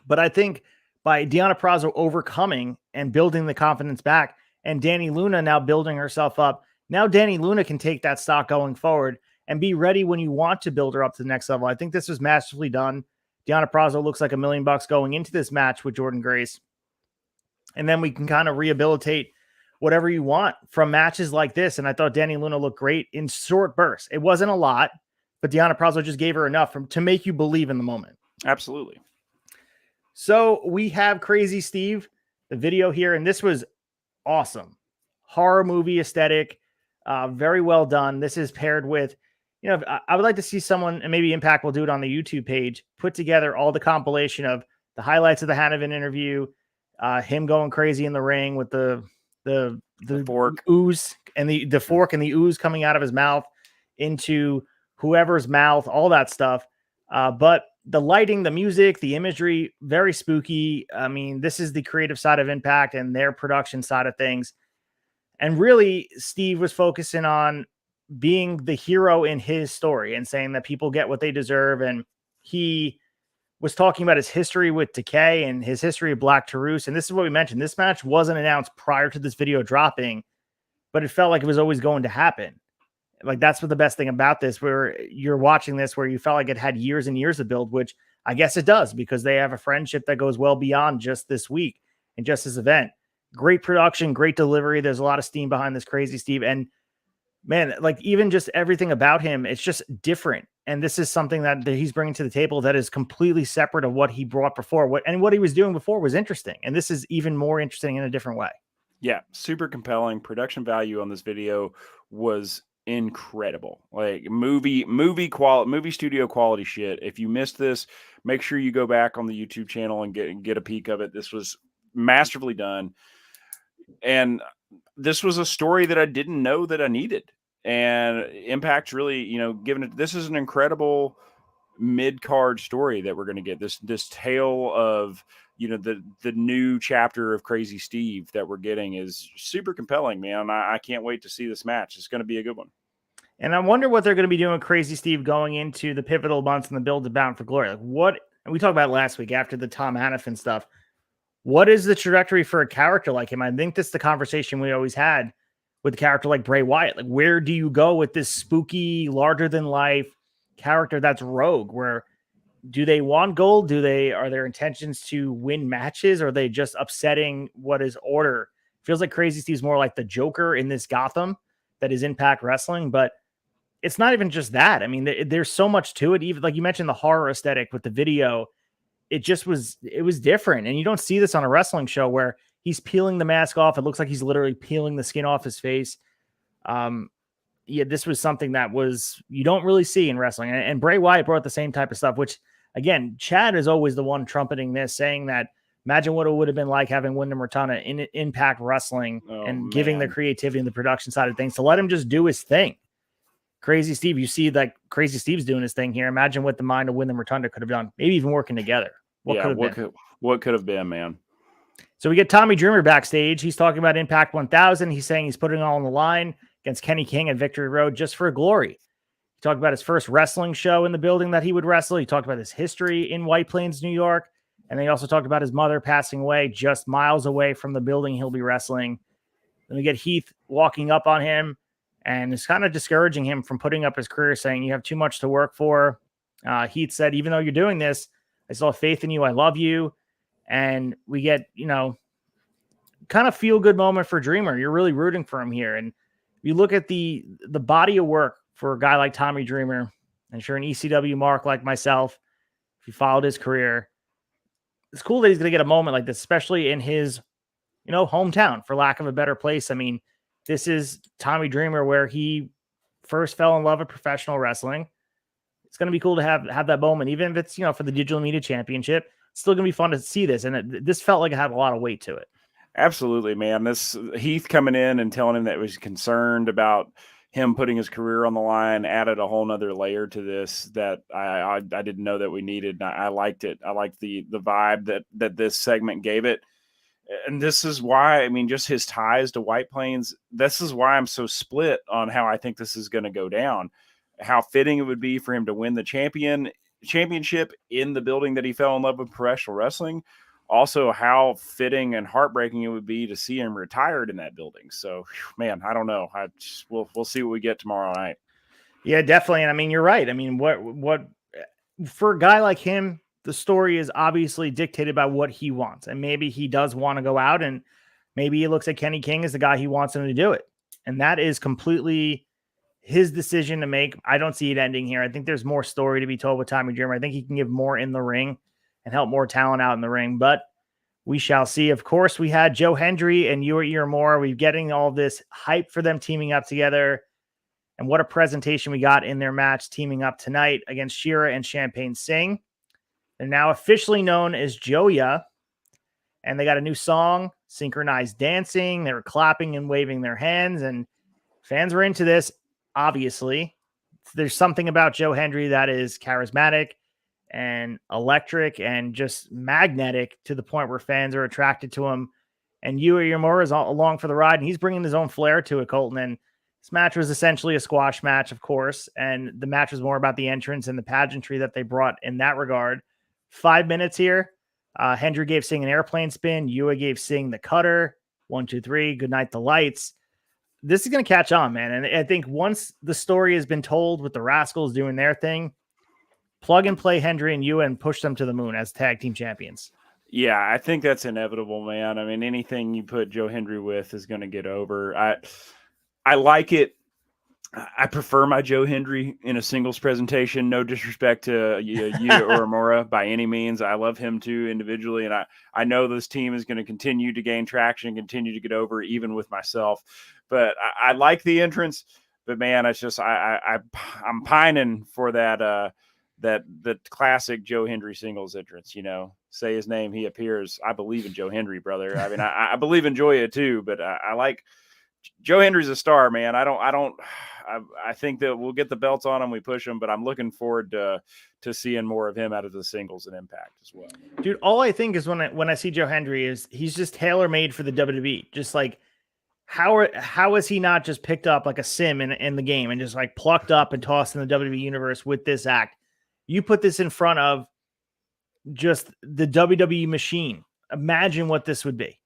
But I think by Deonna Purrazzo overcoming and building the confidence back, and Dani Luna now building herself up, now Dani Luna can take that stock going forward and be ready when you want to build her up to the next level. I think this was masterfully done. Deonna Purrazzo looks like $1 million going into this match with Jordynne Grace. And then we can kind of rehabilitate whatever you want from matches like this. And I thought Dani Luna looked great in short bursts. It wasn't a lot, but Deonna Purrazzo just gave her enough to make you believe in the moment. Absolutely. So we have Crazy Steve, the video here, and this was awesome. Horror movie aesthetic, very well done. This is paired with, I would like to see someone, and maybe Impact will do it on the YouTube page, put together all the compilation of the highlights of the Hanovan interview, him going crazy in the ring with the fork ooze and the fork and the ooze coming out of his mouth into whoever's mouth, all that stuff. But the lighting, the music, the imagery, very spooky. I mean, this is the creative side of Impact and their production side of things. And really, Steve was focusing on being the hero in his story and saying that people get what they deserve. And he was talking about his history with Decay and his history of Black Taurus. And this is what we mentioned. This match wasn't announced prior to this video dropping. but it felt like it was always going to happen. Like that's what the best thing about this, where you're watching this, where you felt like it had years and years of build, which I guess it does because they have a friendship that goes well beyond just this week and just this event. Great production, great delivery. There's a lot of steam behind this Crazy Steve. And man, like even just everything about him, it's just different. And this is something that he's bringing to the table that is completely separate of what he brought before. What he was doing before was interesting. And this is even more interesting in a different way. Yeah, super compelling. Production value on this video was incredible. Like movie studio quality shit. If you missed this, make sure you go back on the YouTube channel and get a peek of it. This was masterfully done. And this was a story that I didn't know that I needed. And Impact really, given it, this is an incredible mid-card story that we're going to get. This tale of, the new chapter of Crazy Steve that we're getting is super compelling, man. I can't wait to see this match. It's going to be a good one. And I wonder what they're going to be doing with Crazy Steve going into the pivotal months and the build to Bound for Glory. Like what, and we talked about last week after the Tom Hannafin stuff. What is the trajectory for a character like him? I think that's the conversation we always had with a character like Bray Wyatt. Like, where do you go with this spooky, larger than life character that's rogue? Where do they want gold? Are their intentions to win matches? Or are they just upsetting what is order? Feels like Crazy Steve's more like the Joker in this Gotham that is Impact Wrestling, but it's not even just that. I mean, there's so much to it. Even like you mentioned, the horror aesthetic with the video, it was different. And you don't see this on a wrestling show where he's peeling the mask off. It looks like he's literally peeling the skin off his face. Yeah, this was something that you don't really see in wrestling. And Bray Wyatt brought the same type of stuff, which again, Chad is always the one trumpeting this, saying that imagine what it would have been like having Wyndham Rotunda in Impact Wrestling giving the creativity and the production side of things to let him just do his thing. Crazy Steve, you see like Crazy Steve's doing his thing here. Imagine what the mind of Wyndham Rotunda could have done, maybe even working together. What could have been, man? So we get Tommy Dreamer backstage. He's talking about Impact 1000. He's saying he's putting it all on the line against Kenny King at Victory Road just for glory. He talked about his first wrestling show in the building that he would wrestle. He talked about his history in White Plains, New York. And then he also talked about his mother passing away just miles away from the building he'll be wrestling. Then we get Heath walking up on him and it's kind of discouraging him from putting up his career, saying you have too much to work for. Heath said, even though you're doing this, I still have faith in you. I love you. And we get, kind of feel good moment for Dreamer. You're really rooting for him here. And you look at the body of work for a guy like Tommy Dreamer, and sure, an ECW mark like myself, if you followed his career, it's cool that he's going to get a moment like this, especially in his, hometown, for lack of a better place. I mean, this is Tommy Dreamer where he first fell in love with professional wrestling. It's going to be cool to have that moment, even if it's, for the Digital Media Championship. It's still going to be fun to see this. And this felt like it had a lot of weight to it. Absolutely, man. This Heath coming in and telling him that he was concerned about him putting his career on the line added a whole nother layer to this that I didn't know that we needed. I liked it. I liked the vibe that this segment gave it. And this is why, just his ties to White Plains, this is why I'm so split on how I think this is going to go down. How fitting it would be for him to win the championship in the building that he fell in love with professional wrestling. Also, how fitting and heartbreaking it would be to see him retired in that building. So, man, I don't know. We'll see what we get tomorrow night. Yeah, definitely. And you're right. What for a guy like him, the story is obviously dictated by what he wants. And maybe he does want to go out, and maybe he looks at Kenny King as the guy he wants him to do it. And that is completely his decision to make. I don't see it ending here. I think there's more story to be told with Tommy Dreamer. I think he can give more in the ring and help more talent out in the ring, but we shall see. Of course, we had Joe Hendry and Ua Iramura. We're getting all this hype for them teaming up together. And what a presentation we got in their match teaming up tonight against Shira and Champagne Singh. They're now officially known as Joya, and they got a new song, Synchronized Dancing. They were clapping and waving their hands, and fans were into this, obviously. There's something about Joe Hendry that is charismatic and electric and just magnetic to the point where fans are attracted to him. And Ua Iramura is along for the ride, and he's bringing his own flair to it, Colton. And this match was essentially a squash match, of course, and the match was more about the entrance and the pageantry that they brought in that regard. 5 minutes here. Hendry gave Singh an airplane spin. Ua gave Singh the cutter. 1, 2, 3. Good night, the lights. this is going to catch on, man. And I think once the story has been told with the Rascals doing their thing, plug and play Hendry and Ewan and push them to the moon as tag team champions. Yeah, I think that's inevitable, man. I mean, anything you put Joe Hendry with is going to get over. I like it. I prefer my Joe Hendry in a singles presentation. No disrespect to Yuta Uemura by any means. I love him too individually, and I know this team is going to continue to gain traction, continue to get over, even with myself. But I like the entrance. But man, it's just I'm pining for that classic Joe Hendry singles entrance. You know, say his name, he appears. I believe in Joe Hendry, brother. I mean, I believe in Joya too, but I like. Joe Hendry's a star, man. I think that we'll get the belts on him. We push him, but I'm looking forward to seeing more of him out of the singles and Impact as well. Dude, all I think is when I see Joe Hendry is he's just tailor made for the WWE. Just like how is he not just picked up like a sim in the game and just like plucked up and tossed in the WWE universe with this act? You put this in front of just the WWE machine. Imagine what this would be.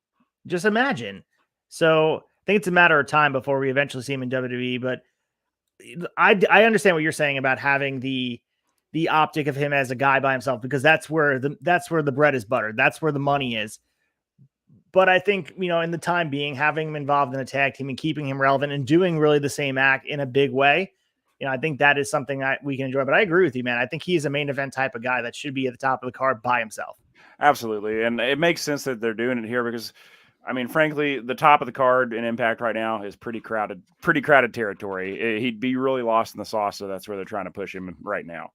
Just imagine. So I think it's a matter of time before we eventually see him in WWE, but I understand what you're saying about having the optic of him as a guy by himself, because that's where the bread is buttered. That's where the money is. But I think, you know, in the time being, having him involved in a tag team and keeping him relevant and doing really the same act in a big way, you know, I think that is something we can enjoy. But I agree with you, man. I think he's a main event type of guy that should be at the top of the card by himself. Absolutely. And it makes sense that they're doing it here because, I mean, frankly, the top of the card in Impact right now is pretty crowded territory. He'd be really lost in the sauce, so that's where they're trying to push him right now.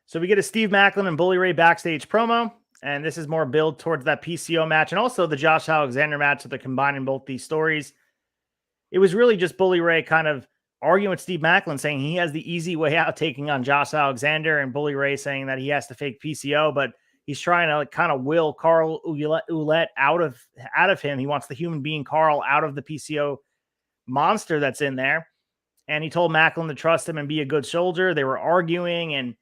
So we get a Steve Maclin and Bully Ray backstage promo, and this is more build towards that PCO match and also the Josh Alexander match, so they're combining both these stories. It was really just Bully Ray kind of arguing with Steve Maclin, saying he has the easy way out taking on Josh Alexander, and Bully Ray saying that he has to fake PCO, but he's trying to like kind of will Carl Ouellet out of him. He wants the human being Carl out of the PCO monster that's in there. And he told Maclin to trust him and be a good soldier. They were arguing, and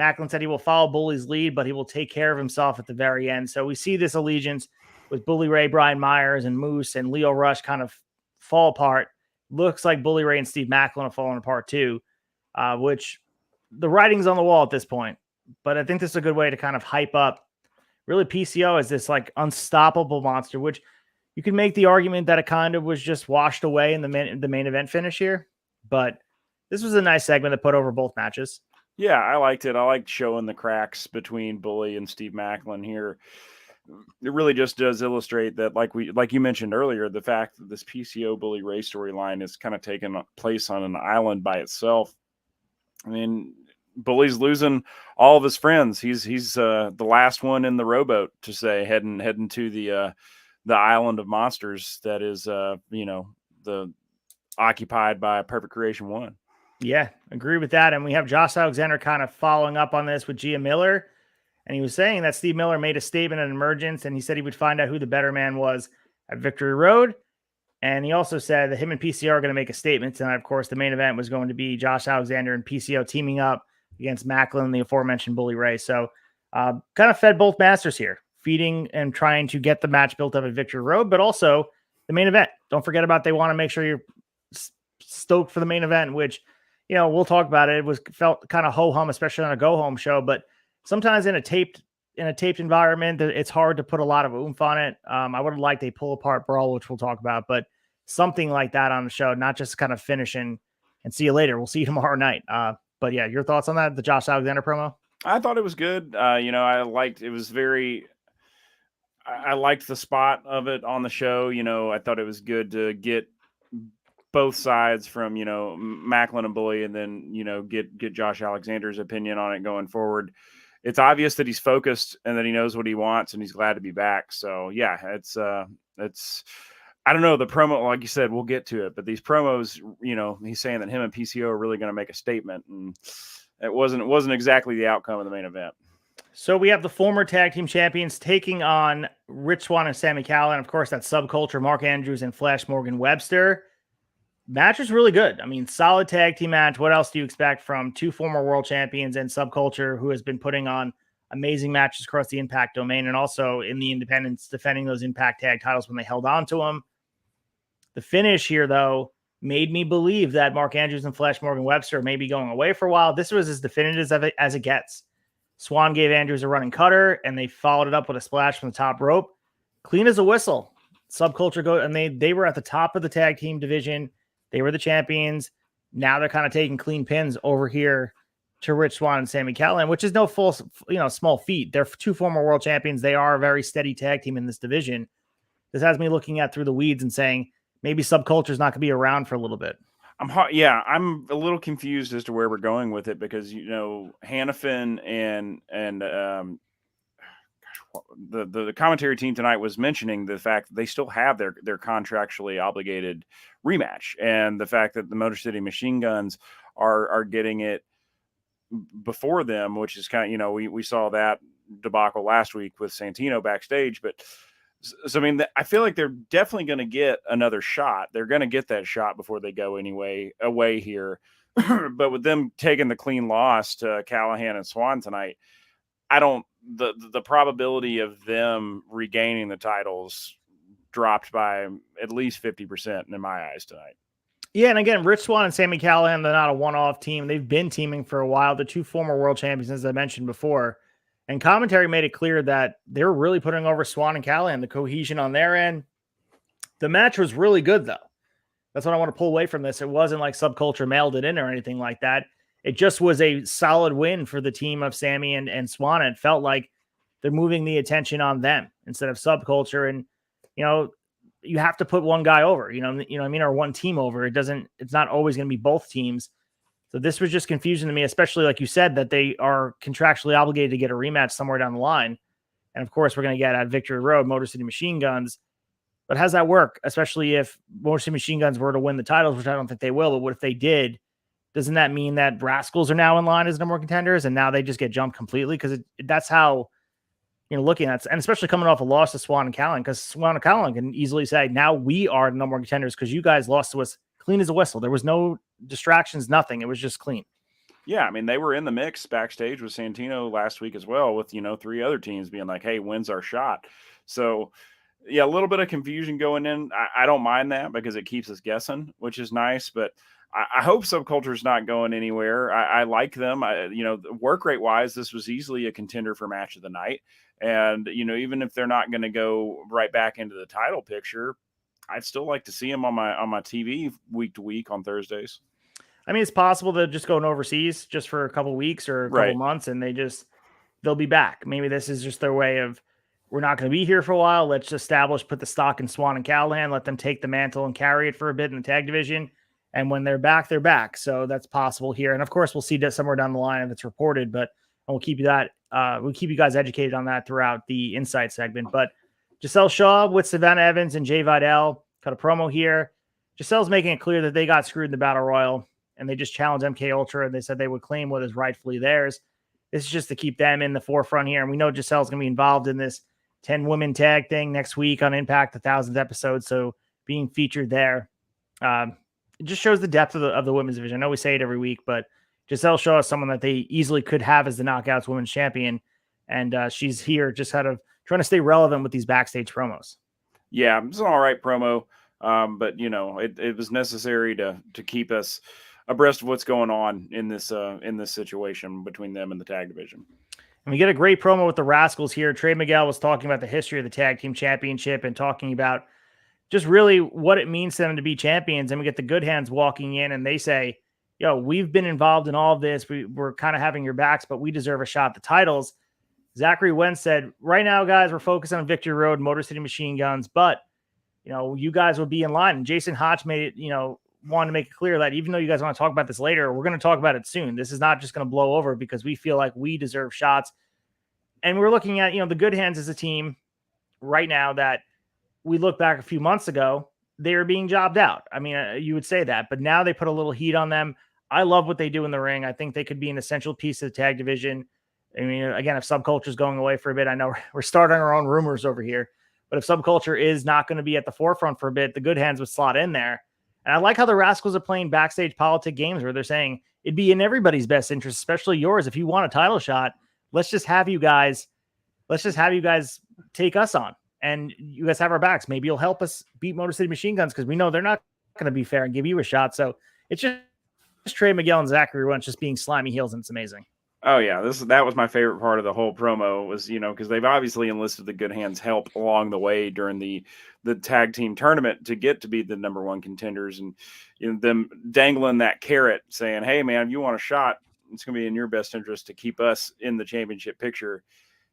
Maclin said he will follow Bully's lead, but he will take care of himself at the very end. So we see this allegiance with Bully Ray, Brian Myers, and Moose and Leo Rush kind of fall apart. Looks like Bully Ray and Steve Maclin are falling apart too, which the writing's on the wall at this point. But I think this is a good way to kind of hype up really PCO as this like unstoppable monster, which you can make the argument that it kind of was just washed away in the main event finish here. But this was a nice segment that put over both matches. Yeah, I liked it. I liked showing the cracks between Bully and Steve Maclin here. It really just does illustrate that, like you mentioned earlier, the fact that this PCO Bully Ray storyline is kind of taking place on an island by itself. I mean, Bully's losing all of his friends. He's the last one in the rowboat to say heading to the island of monsters that is the occupied by Perfect Creation 1. Yeah, agree with that. And we have Josh Alexander kind of following up on this with Gia Miller. And he was saying that Steve Miller made a statement at Emergence, and he said he would find out who the better man was at Victory Road. And he also said that him and PCO are going to make a statement tonight. Of course, the main event was going to be Josh Alexander and PCO teaming up against Maclin and the aforementioned Bully Ray. So kind of fed both masters here, feeding and trying to get the match built up at Victory Road, but also the main event. Don't forget about they want to make sure you're stoked for the main event, which, you know, we'll talk about it. It felt kind of ho-hum, especially on a go-home show, but sometimes in a taped environment, it's hard to put a lot of oomph on it. I would have liked a pull-apart brawl, which we'll talk about, but something like that on the show, not just kind of finishing and see you later. We'll see you tomorrow night. But yeah, your thoughts on that, the Josh Alexander promo? I thought it was good. I liked the spot of it on the show. You know, I thought it was good to get both sides from, Maclin and Bully, and then, get Josh Alexander's opinion on it going forward. It's obvious that he's focused and that he knows what he wants, and he's glad to be back. So yeah, it's I don't know, the promo, like you said, we'll get to it, but these promos, he's saying that him and PCO are really going to make a statement, and it wasn't exactly the outcome of the main event. So we have the former tag team champions taking on Rich Swann and Sami Callihan. Of course, that's Subculture, Mark Andrews and Flash Morgan Webster. Match is really good. I mean, solid tag team match. What else do you expect from two former world champions and Subculture, who has been putting on amazing matches across the Impact domain and also in the independents, defending those Impact tag titles when they held on to them. The finish here, though, made me believe that Mark Andrews and Flash Morgan Webster may be going away for a while. This was as definitive as it gets. Swan gave Andrews a running cutter, and they followed it up with a splash from the top rope. Clean as a whistle. Subculture go, and they were at the top of the tag team division. They were the champions. Now they're kind of taking clean pins over here to Rich Swann and Sami Callihan, which is no small feat. They're two former world champions. They are a very steady tag team in this division. This has me looking at through the weeds and saying maybe Subculture is not going to be around for a little bit. I'm a little confused as to where we're going with it because Hannafin and the commentary team tonight was mentioning the fact that they still have their contractually obligated rematch, and the fact that the Motor City Machine Guns are getting it before them, which is kind of we saw that debacle last week with Santino backstage, but. So, I mean, I feel like they're definitely going to get another shot. They're going to get that shot before they go away here. But with them taking the clean loss to Callahan and Swan tonight, the probability of them regaining the titles dropped by at least 50% in my eyes tonight. Yeah, and again, Rich Swann and Sami Callihan, they're not a one-off team. They've been teaming for a while. The two former world champions, as I mentioned before. And commentary made it clear that they were really putting over Swan and Callihan, the cohesion on their end. The match was really good, though. That's what I want to pull away from this. It wasn't like Subculture mailed it in or anything like that. It just was a solid win for the team of Sami and Swan. It felt like they're moving the attention on them instead of Subculture. And, you have to put one guy over, or one team over. It's not always going to be both teams. So this was just confusing to me, especially like you said, that they are contractually obligated to get a rematch somewhere down the line. And of course, we're going to get at Victory Road, Motor City Machine Guns. But how does that work? Especially if Motor City Machine Guns were to win the titles, which I don't think they will. But what if they did? Doesn't that mean that Rascals are now in line as number one contenders and now they just get jumped completely? Because that's how, looking at it, and especially coming off a loss to Swan and Callihan, because Swan and Callihan can easily say, now we are the number one contenders because you guys lost to us clean as a whistle. There was no distractions, nothing. It was just clean. Yeah, I mean, they were in the mix backstage with Santino last week as well, with three other teams being like, hey, when's our shot? So yeah, a little bit of confusion going in. I don't mind that because it keeps us guessing, which is nice, but I hope Subculture is not going anywhere. I like them. Work rate wise, this was easily a contender for match of the night. And, even if they're not going to go right back into the title picture, I'd still like to see them on my TV week to week on Thursdays. I mean, it's possible to just going overseas just for a couple of weeks or a couple months, and they'll be back. Maybe this is just their way of, we're not going to be here for a while. Let's put the stock in Swan and Callihan, let them take the mantle and carry it for a bit in the tag division. And when they're back, they're back. So that's possible here. And of course, we'll see that somewhere down the line if it's reported, but we'll keep you guys educated on that throughout the Insight segment. But Giselle Shaw with Savannah Evans and Jay Vidal cut a promo here. Giselle's making it clear that they got screwed in the Battle Royal and they just challenged MK Ultra and they said they would claim what is rightfully theirs. This is just to keep them in the forefront here. And we know Giselle's going to be involved in this 10 women tag thing next week on Impact, the 1000th episode. So being featured there, it just shows the depth of the women's division. I know we say it every week, but Giselle Shaw is someone that they easily could have as the Knockouts Women's Champion. And she's here just kind of trying to stay relevant with these backstage promos. Yeah, it's an all right promo. But it was necessary to keep us abreast of what's going on in this situation between them and the tag division. And we get a great promo with the Rascals here. Trey Miguel was talking about the history of the tag team championship and talking about just really what it means to them to be champions. And we get the Good Hands walking in and they say, we've been involved in all of this. We're kind of having your backs, but we deserve a shot at the titles. Zachary Wentz said, right now, guys, we're focusing on Victory Road, Motor City Machine Guns, but you guys will be in line. And Jason Hotch made it, wanted to make it clear that even though you guys want to talk about this later, we're going to talk about it soon. This is not just going to blow over because we feel like we deserve shots. And we're looking at, the Good Hands as a team right now that we look back a few months ago, they were being jobbed out. I mean, you would say that, but now they put a little heat on them. I love what they do in the ring. I think they could be an essential piece of the tag division. I mean, again, if Subculture is going away for a bit, I know we're starting our own rumors over here, but if Subculture is not going to be at the forefront for a bit, the Good Hands would slot in there. And I like how the Rascals are playing backstage politic games where they're saying it'd be in everybody's best interest, especially yours. If you want a title shot, let's just have you guys take us on and you guys have our backs. Maybe you'll help us beat Motor City Machine Guns because we know they're not going to be fair and give you a shot. So it's just Trey Miguel and Zachary Wentz just being slimy heels, and it's amazing. Oh yeah, that was my favorite part of the whole promo was, because they've obviously enlisted the Good Hands help along the way during the tag team tournament to get to be the number one contenders, and them dangling that carrot saying, hey man, if you want a shot, it's going to be in your best interest to keep us in the championship picture.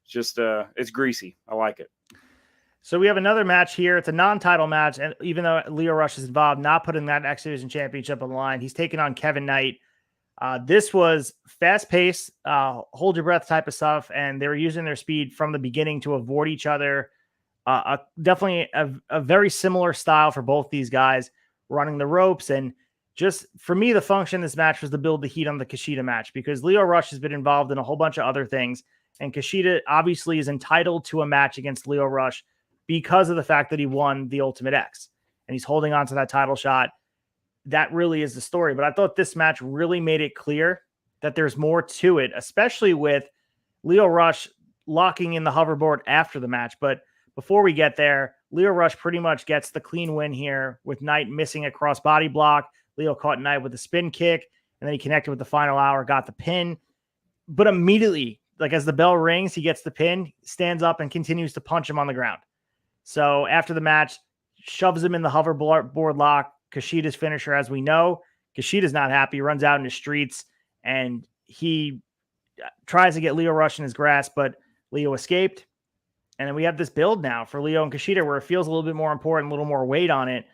Just it's greasy. I like it. So we have another match here. It's a non-title match, and even though Lio Rush is involved, not putting that X Division Championship on the line, he's taking on Kevin Knight. This was fast-paced, hold your breath type of stuff, and they were using their speed from the beginning to avoid each other. Definitely a very similar style for both these guys, running the ropes. And just for me, the function of this match was to build the heat on the Kushida match, because Lio Rush has been involved in a whole bunch of other things, and Kushida obviously is entitled to a match against Lio Rush because of the fact that he won the Ultimate X, and he's holding on to that title shot. That really is the story. But I thought this match really made it clear that there's more to it, especially with Lio Rush locking in the hoverboard after the match. But before we get there, Lio Rush pretty much gets the clean win here with Knight missing a crossbody block. Lio caught Knight with a spin kick, and then he connected with the final hour, got the pin. But immediately, like as the bell rings, he gets the pin, stands up, and continues to punch him on the ground. So after the match, shoves him in the hoverboard lock. Kushida's finisher, as we know. Kushida's not happy, runs out in the streets, and he tries to get Lio Rush in his grasp, but Lio escaped. And then we have this build now for Lio and Kushida where it feels a little bit more important, a little more weight on it.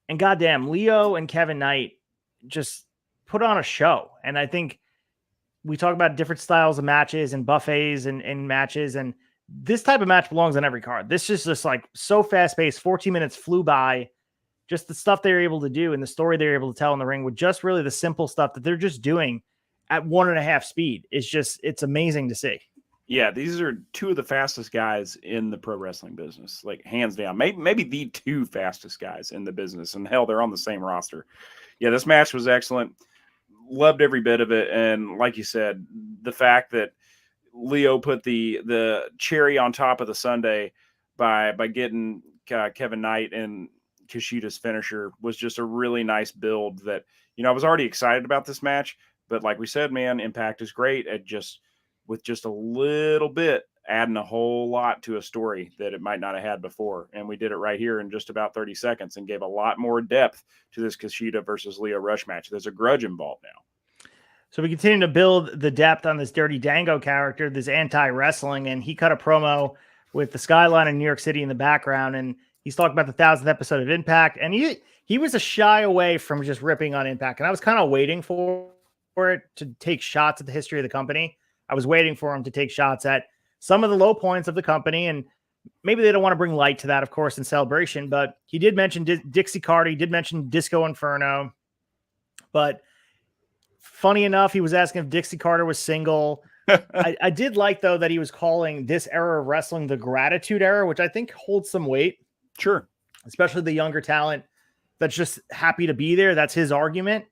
And goddamn, Lio and Kevin Knight just put on a show. And I think we talk about different styles of matches and buffets and matches, and this type of match belongs on every card. This is just like so fast-paced. 14 minutes flew by. Just the stuff they were able to do and the story they were able to tell in the ring with just really the simple stuff that they're just doing at 1.5 speed. It's amazing to see. Yeah, these are two of the fastest guys in the pro wrestling business, like hands down. Maybe the two fastest guys in the business, and hell, they're on the same roster. Yeah, this match was excellent. Loved every bit of it, and like you said, the fact that Lio put the cherry on top of the sundae by getting Kevin Knight and Kushida's finisher was just a really nice build that, I was already excited about this match, but like we said, man, Impact is great at with just a little bit, adding a whole lot to a story that it might not have had before. And we did it right here in just about 30 seconds and gave a lot more depth to this Kushida versus Lio Rush match. There's a grudge involved now. So we continue to build the depth on this Dirty Dango character, this anti-wrestling, and he cut a promo with the skyline in New York City in the background, and he's talking about the 1,000th episode of Impact, and he was a shy away from just ripping on Impact, and I was kind of waiting for it to take shots at the history of the company. I was waiting for him to take shots at some of the low points of the company, and maybe they don't want to bring light to that, of course, in Celebration, but he did mention Dixie Carter, he did mention Disco Inferno, but funny enough, he was asking if Dixie Carter was single. I did like, though, that he was calling this era of wrestling the Gratitude Era, which I think holds some weight. Sure. Especially the younger talent that's just happy to be there. That's his argument.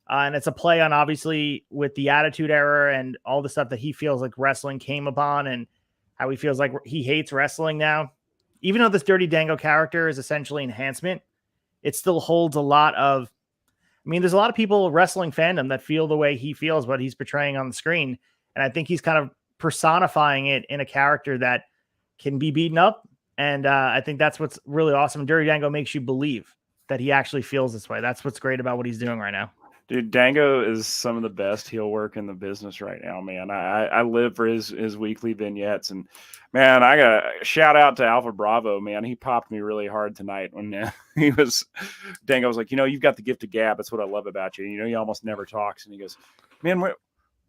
And it's a play on, obviously, with the Attitude Era and all the stuff that he feels like wrestling came upon and how he feels like he hates wrestling now. Even though this Dirty Dango character is essentially enhancement, it still holds a lot of, there's a lot of people wrestling fandom that feel the way he feels what he's portraying on the screen. And I think he's kind of personifying it in a character that can be beaten up. And I think that's what's really awesome. Dirty Dango makes you believe that he actually feels this way. That's what's great about what he's doing right now. Dude, Dango is some of the best heel work in the business right now, man. I live for his weekly vignettes. And, man, I got to shout out to Alpha Bravo, man. He popped me really hard tonight when Dango was like, you've got the gift of gab. That's what I love about you. He almost never talks. And he goes, man,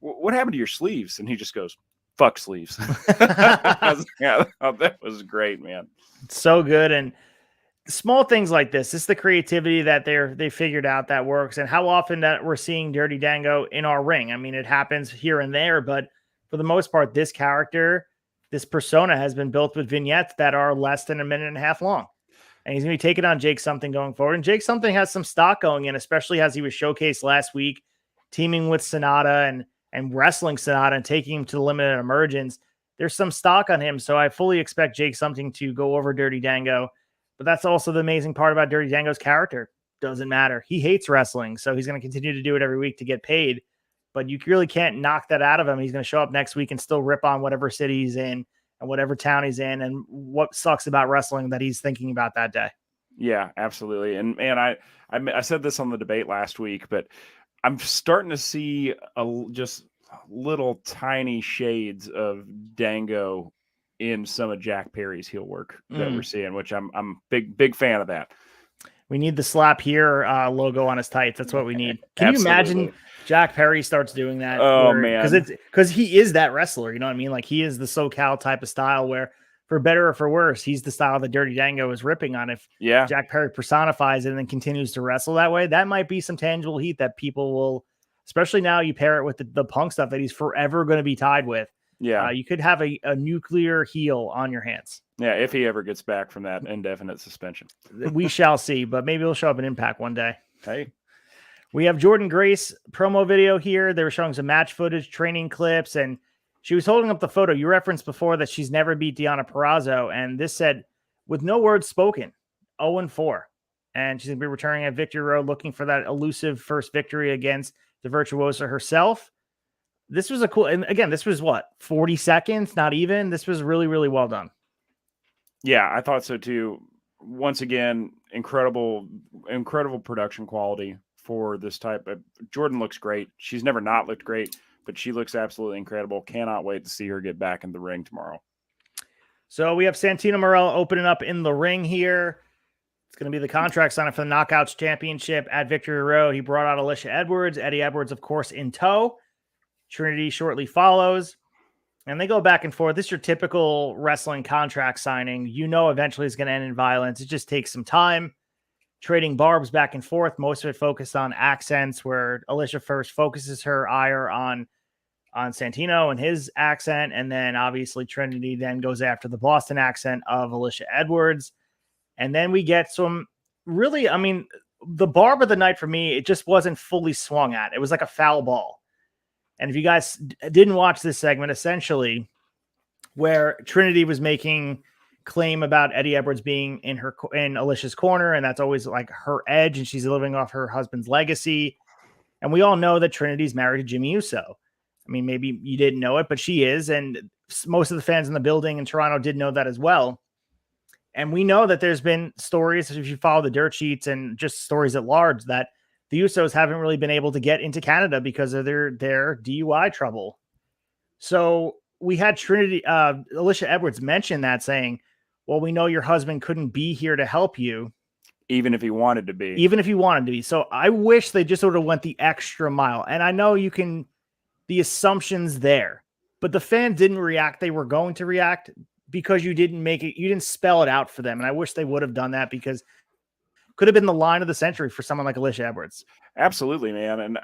what happened to your sleeves? And he just goes, fuck sleeves. That was great, man. It's so good. And small things like this is the creativity that they figured out that works, and how often that we're seeing Dirty Dango in our ring. It happens here and there, but for the most part, this character, this persona has been built with vignettes that are less than 1.5 minutes long. And he's going to be taking on Jake Something going forward. And Jake Something has some stock going in, especially as he was showcased last week, teaming with Sonata and wrestling Sonata and taking him to the limited emergence. There's some stock on him. So I fully expect Jake Something to go over Dirty Dango. But that's also the amazing part about Dirty Dango's character. doesn't matter. He hates wrestling, so he's going to continue to do it every week to get paid. But you really can't knock that out of him. He's going to show up next week and still rip on whatever city he's in and whatever town he's in. And what sucks about wrestling that he's thinking about that day. Yeah, absolutely. And I said this on the debate last week, but I'm starting to see just little tiny shades of Dango in some of Jack Perry's heel work that we're seeing, which I'm big fan of that. We need the slap here logo on his tights. That's what we need. Can you imagine Jack Perry starts doing that? Oh man, because he is that wrestler. You know what I mean? Like he is the SoCal type of style where, for better or for worse, he's the style that Dirty Dango is ripping on. If Jack Perry personifies it and then continues to wrestle that way, that might be some tangible heat that people will, especially now you pair it with the Punk stuff that he's forever going to be tied with. Yeah. You could have a nuclear heel on your hands. Yeah, if he ever gets back from that indefinite suspension. We shall see, but maybe he'll show up in Impact one day. Hey. We have Jordan Grace promo video here. They were showing some match footage, training clips, and she was holding up the photo. You referenced before that she's never beat Deonna Purrazzo, and this said, with no words spoken, 0-4. And she's going to be returning at Victory Road looking for that elusive first victory against the Virtuosa herself. This was a cool, and again, this was what, 40 seconds? Not even. This was really, really well done. Yeah, I thought so too. Once again, incredible production quality for this type of. Jordan looks great. She's never not looked great, but she looks absolutely incredible. Cannot wait to see her get back in the ring tomorrow. So we have Santino Marella opening up in the ring here. It's going to be the contract signing for the Knockouts Championship at Victory Road. He brought out Alicia Edwards. Eddie Edwards, of course, in tow. Trinity shortly follows. And they go back and forth. This is your typical wrestling contract signing. You know eventually it's going to end in violence. It just takes some time. Trading barbs back and forth. Most of it focused on accents, where Alicia first focuses her ire on Santino and his accent. And then obviously Trinity then goes after the Boston accent of Alicia Edwards. And then we get some really, I mean, the barb of the night for me, it just wasn't fully swung at. It was like a foul ball. And if you guys didn't watch this segment, essentially, where Trinity was making claim about Eddie Edwards being in Alicia's corner, and that's always like her edge, and she's living off her husband's legacy. And we all know that Trinity's married to Jimmy Uso. I mean, maybe you didn't know it, but she is, and most of the fans in the building in Toronto did know that as well. And we know that there's been stories, if you follow the dirt sheets and just stories at large, that the Usos haven't really been able to get into Canada because of their DUI trouble. So we had Alicia Edwards mention that, saying, well, we know your husband couldn't be here to help you. Even if he wanted to be. So I wish they just sort of went the extra mile. And I know the assumption's there, but the fan didn't react. They were going to react because you didn't spell it out for them. And I wish they would have done that, because could have been the line of the century for someone like Alicia Edwards. Absolutely, man. And,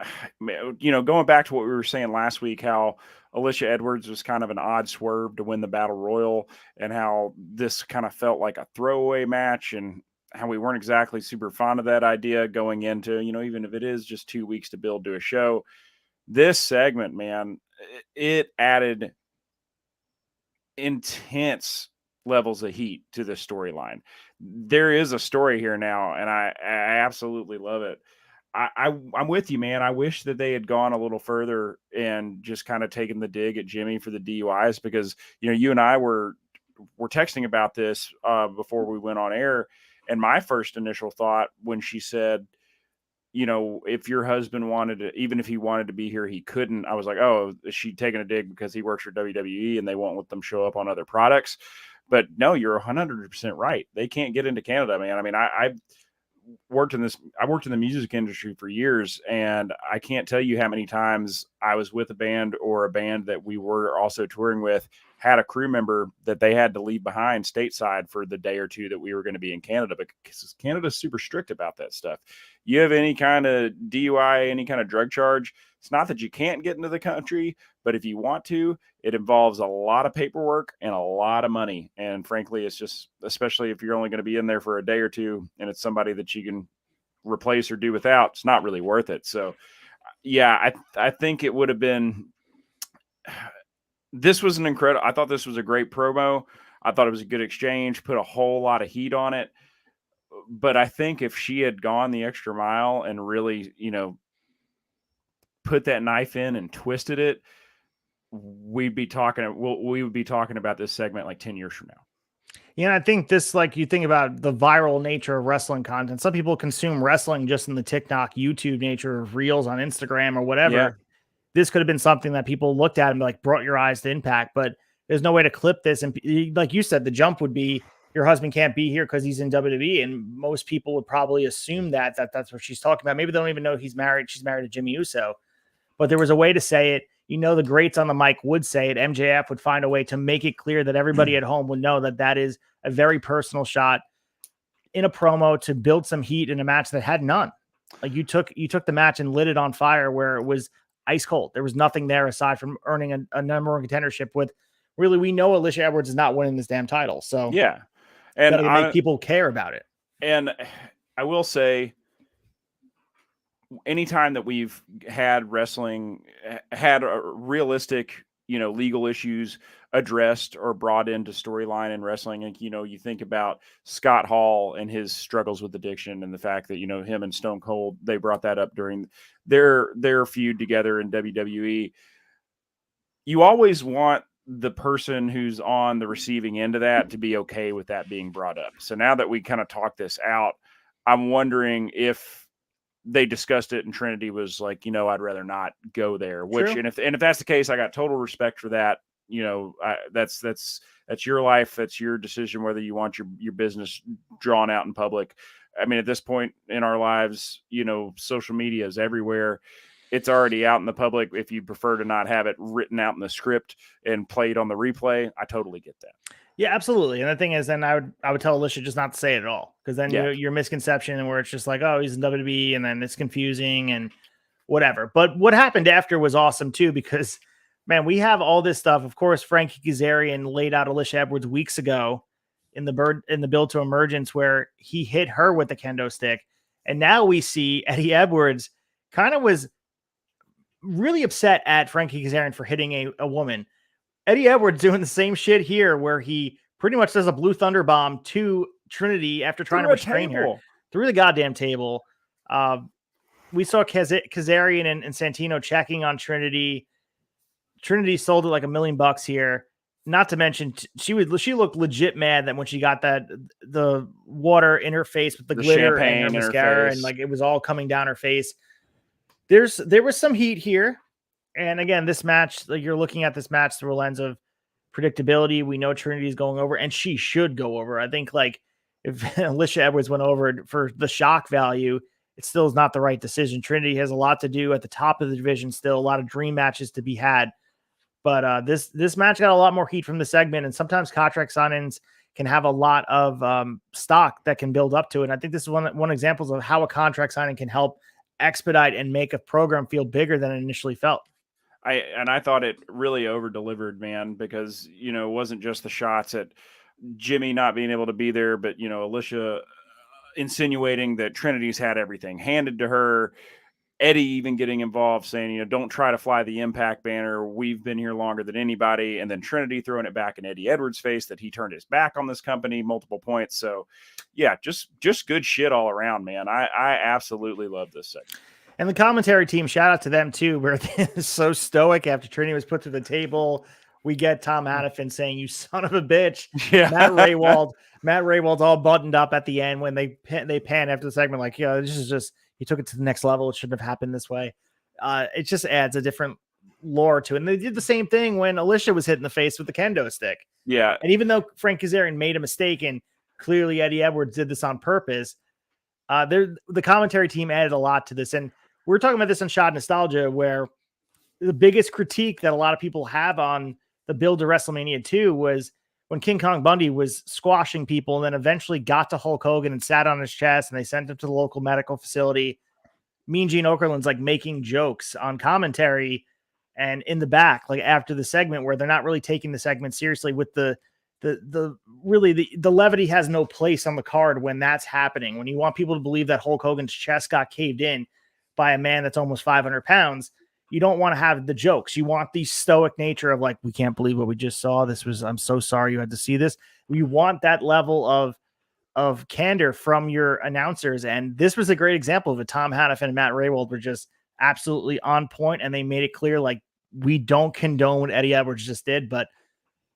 you know, going back to what we were saying last week, how Alicia Edwards was kind of an odd swerve to win the Battle Royal, and how this kind of felt like a throwaway match, and how we weren't exactly super fond of that idea going into, you know, even if it is just 2 weeks to build to a show. This segment, man, it added intense levels of heat to the storyline. There is a story here now, and I absolutely love it. I'm with you, man. I wish that they had gone a little further and just kind of taken the dig at Jimmy for the DUIs, because, you know, you and I were texting about this before we went on air, and my first initial thought when she said, you know, if your husband wanted to, even if he wanted to be here, he couldn't. I was like, oh, is she taking a dig because he works for WWE and they won't let them show up on other products? But no, you're 100% right. They can't get into Canada, man. I mean, I worked in the music industry for years, and I can't tell you how many times I was with a band, or a band that we were also touring with had a crew member that they had to leave behind stateside for the day or two that we were going to be in Canada, because Canada's super strict about that stuff. You have any kind of DUI, any kind of drug charge, it's not that you can't get into the country, but if you want to, it involves a lot of paperwork and a lot of money. And frankly, it's just, especially if you're only going to be in there for a day or two, and it's somebody that you can replace or do without, it's not really worth it. So yeah, I think it would have been, this was I thought this was a great promo. I thought it was a good exchange, put a whole lot of heat on it. but I think if she had gone the extra mile and really, put that knife in and twisted it, we would be talking about this segment like 10 years from now. Yeah, and I think this, like, you think about the viral nature of wrestling content. Some people consume wrestling just in the TikTok, YouTube nature of reels on Instagram or whatever. Yeah. This could have been something that people looked at and like brought your eyes to Impact, but there's no way to clip this. And like you said, the jump would be your husband can't be here because he's in WWE, and most people would probably assume that that's what she's talking about. Maybe they don't even know he's married. She's married to Jimmy Uso, but there was a way to say it. The greats on the mic would say it. MJF would find a way to make it clear that everybody at home would know that that is a very personal shot in a promo to build some heat in a match that had none. Like you took the match and lit it on fire where it was ice cold. There was nothing there aside from earning a number one contendership with, really, we know Alicia Edwards is not winning this damn title. So yeah. And make people care about it. And I will say, anytime that we've had wrestling, had a realistic, legal issues addressed or brought into storyline in wrestling, and, you think about Scott Hall and his struggles with addiction and the fact that, him and Stone Cold, they brought that up during their feud together in WWE. You always want the person who's on the receiving end of that to be okay with that being brought up. So now that we kind of talked this out, I'm wondering if they discussed it and Trinity was like, I'd rather not go there. Which, and if that's the case, I got total respect for that. That's your life. That's your decision, whether you want your business drawn out in public. I mean, at this point in our lives, social media is everywhere. It's already out in the public. If you prefer to not have it written out in the script and played on the replay, I totally get that. Yeah, absolutely. And the thing is, then I would tell Alicia just not to say it at all, because then your misconception and where it's just like, oh, he's in WWE, and then it's confusing and whatever. But what happened after was awesome too, because man, we have all this stuff. Of course, Frankie Kazarian laid out Alicia Edwards weeks ago in the build to Emergence, where he hit her with the kendo stick, and now we see Eddie Edwards kind of was really upset at Frankie Kazarian for hitting a woman. Eddie Edwards doing the same shit here, where he pretty much does a Blue Thunder bomb to Trinity after trying to restrain her through the goddamn table. We saw Kazarian and Santino checking on Trinity. Trinity sold it like $1 million here. Not to mention, she looked legit mad that when she got the water in her face with the glitter and her mascara, and like it was all coming down her face. There was some heat here. And again, this match, like, you're looking at this match through a lens of predictability. We know Trinity is going over, and she should go over. I think, like, if Alicia Edwards went over for the shock value, it still is not the right decision. Trinity has a lot to do at the top of the division still, a lot of dream matches to be had. But this match got a lot more heat from the segment, and sometimes contract signings can have a lot of stock that can build up to it. And I think this is one examples of how a contract signing can help expedite and make a program feel bigger than it initially felt. I thought it really over-delivered, man, because, it wasn't just the shots at Jimmy not being able to be there, but, Alicia insinuating that Trinity's had everything handed to her. Eddie even getting involved, saying, don't try to fly the Impact banner. We've been here longer than anybody. And then Trinity throwing it back in Eddie Edwards' face that he turned his back on this company multiple points. So, yeah, just good shit all around, man. I absolutely love this segment. And the commentary team, shout out to them too, where they're so stoic after Trinity was put to the table. We get Tom Hannafin saying, "You son of a bitch." Yeah. Matt Raywald's all buttoned up at the end when they pan after the segment, like, this is just, you took it to the next level. It shouldn't have happened this way. It just adds a different lore to it. And they did the same thing when Alicia was hit in the face with the kendo stick. Yeah. And even though Frank Kazarian made a mistake, and clearly Eddie Edwards did this on purpose, the commentary team added a lot to this. And we're talking about this on Shot Nostalgia, where the biggest critique that a lot of people have on the build to WrestleMania 2 was when King Kong Bundy was squashing people and then eventually got to Hulk Hogan and sat on his chest, and they sent him to the local medical facility. Mean Gene Okerlund's like making jokes on commentary and in the back, like after the segment, where they're not really taking the segment seriously, with the levity has no place on the card when that's happening. When you want people to believe that Hulk Hogan's chest got caved in by a man that's almost 500 pounds, you don't want to have the jokes. You want the stoic nature of, like, we can't believe what we just saw. I'm so sorry you had to see this. You want that level of of candor from your announcers. And this was a great example of it. Tom Hannafin and Matt Raywold were just absolutely on point, and they made it clear, like, we don't condone what Eddie Edwards just did, but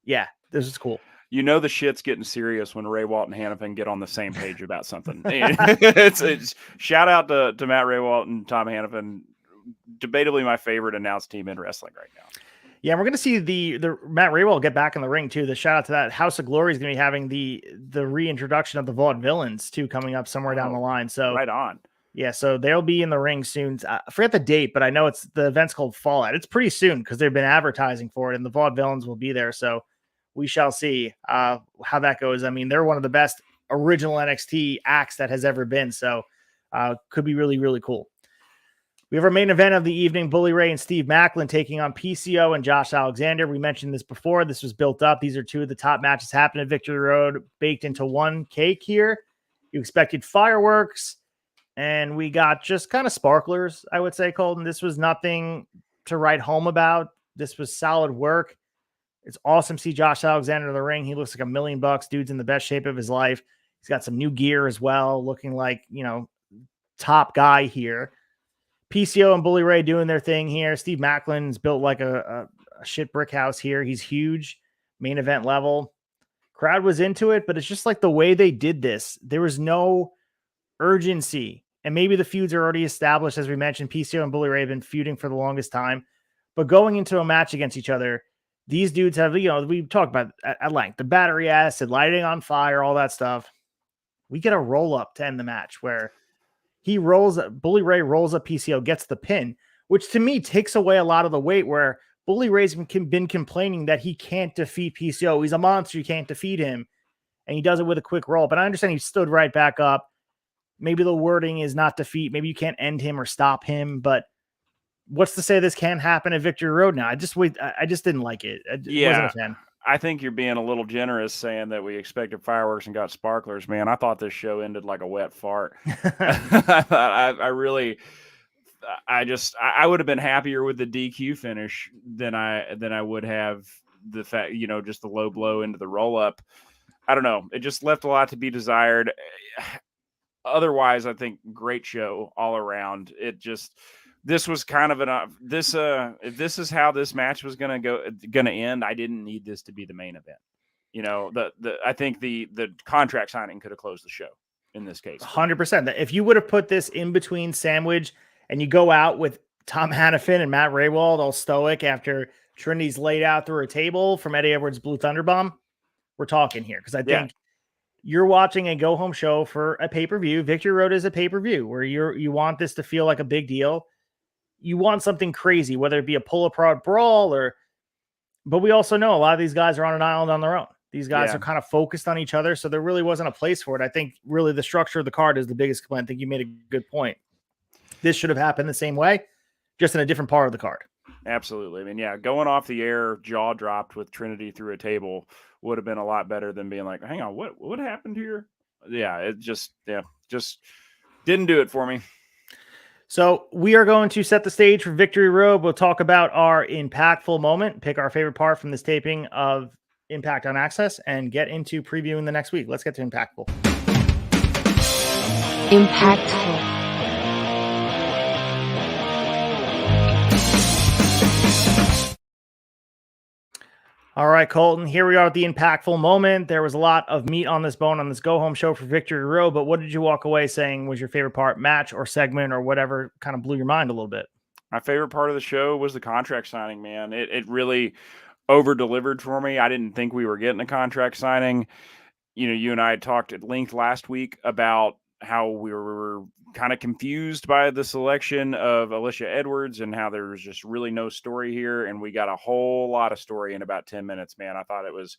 yeah, this is cool. You know the shit's getting serious when Raywalt and Hannafin get on the same page about something. it's shout out to Matt Raywalt and Tom Hannafin, debatably my favorite announced team in wrestling right now. Yeah, we're going to see the Matt Raywold get back in the ring too. The shout out to that. House of Glory is going to be having the reintroduction of the Vaudevillains too coming up somewhere down the line. So right on. Yeah, so they'll be in the ring soon. I forget the date, but I know the event's called Fallout. It's pretty soon because they've been advertising for it, and the Vaudevillains will be there. So we shall see how that goes. I mean, they're one of the best original NXT acts that has ever been. So could be really, really cool. We have our main event of the evening, Bully Ray and Steve Maclin taking on PCO and Josh Alexander. We mentioned this before. This was built up. These are two of the top matches happening at Victory Road, baked into one cake here. You expected fireworks, and we got just kind of sparklers, I would say, Colton. This was nothing to write home about. This was solid work. It's awesome to see Josh Alexander in the ring. He looks like $1 million. Dude's in the best shape of his life. He's got some new gear as well, looking like, top guy here. PCO and Bully Ray doing their thing here. Steve Maclin's built like a shit brick house here. He's huge, main event level. Crowd was into it, but it's just like the way they did this. There was no urgency. And maybe the feuds are already established. As we mentioned, PCO and Bully Ray have been feuding for the longest time. But going into a match against each other, these dudes have, we talked about at length, the battery acid, lighting on fire, all that stuff. We get a roll up to end the match where Bully Ray rolls up PCO, gets the pin, which to me takes away a lot of the weight where Bully Ray's been complaining that he can't defeat PCO. He's a monster. You can't defeat him. And he does it with a quick roll. But I understand he stood right back up. Maybe the wording is not defeat. Maybe you can't end him or stop him. But what's to say this can't happen at Victory Road now? I just didn't like it. I wasn't a fan. I think you're being a little generous saying that we expected fireworks and got sparklers, man. I thought this show ended like a wet fart. I would have been happier with the DQ finish than I would have the fact, just the low blow into the roll up. I don't know. It just left a lot to be desired. Otherwise, I think great show all around. This was kind of if this is how this match was going to end, I didn't need this to be the main event. I think the contract signing could have closed the show in this case. 100%. If you would have put this in between sandwich and you go out with Tom Hannafin and Matt Raywald all stoic after Trinity's laid out through a table from Eddie Edwards' Blue Thunderbomb, we're talking here. Because I think you're watching a go-home show for a pay-per-view. Victory Road is a pay-per-view where you want this to feel like a big deal. You want something crazy, whether it be a pull-apart brawl but we also know a lot of these guys are on an island on their own. These guys are kind of focused on each other, so there really wasn't a place for it. I think really the structure of the card is the biggest complaint. I think you made a good point. This should have happened the same way, just in a different part of the card. Absolutely. I mean, going off the air, jaw dropped with Trinity through a table would have been a lot better than being like, hang on, what happened here? Yeah, it just didn't do it for me. So we are going to set the stage for Victory Road. We'll talk about our impactful moment, pick our favorite part from this taping of Impact on AXS, and get into previewing the next week. Let's get to impactful. Impactful. All right, Colton, here we are at the impactful moment. There was a lot of meat on this bone on this go-home show for Victory Road, but what did you walk away saying was your favorite part, match or segment or whatever kind of blew your mind a little bit? My favorite part of the show was the contract signing, man. It really over-delivered for me. I didn't think we were getting a contract signing. You and I had talked at length last week about how we were kind of confused by the selection of Alicia Edwards and how there was just really no story here. And we got a whole lot of story in about 10 minutes, man. I thought it was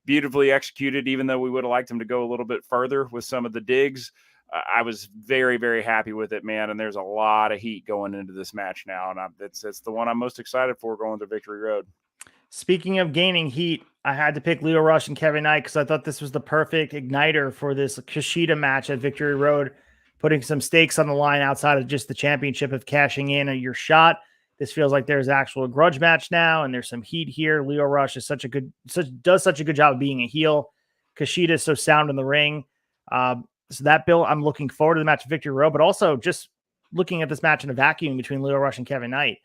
beautifully executed, even though we would have liked them to go a little bit further with some of the digs. I was very, very happy with it, man. And there's a lot of heat going into this match now. And it's the one I'm most excited for going to Victory Road. Speaking of gaining heat, I had to pick Leo Rush and Kevin Knight because I thought this was the perfect igniter for this Kushida match at Victory Road, putting some stakes on the line outside of just the championship of cashing in your shot. This feels like there's actual grudge match now, and there's some heat here. Leo Rush is does such a good job of being a heel. Kushida is so sound in the ring. So that Bill, I'm looking forward to the match of Victory Road, but also just looking at this match in a vacuum between Leo Rush and Kevin Knight.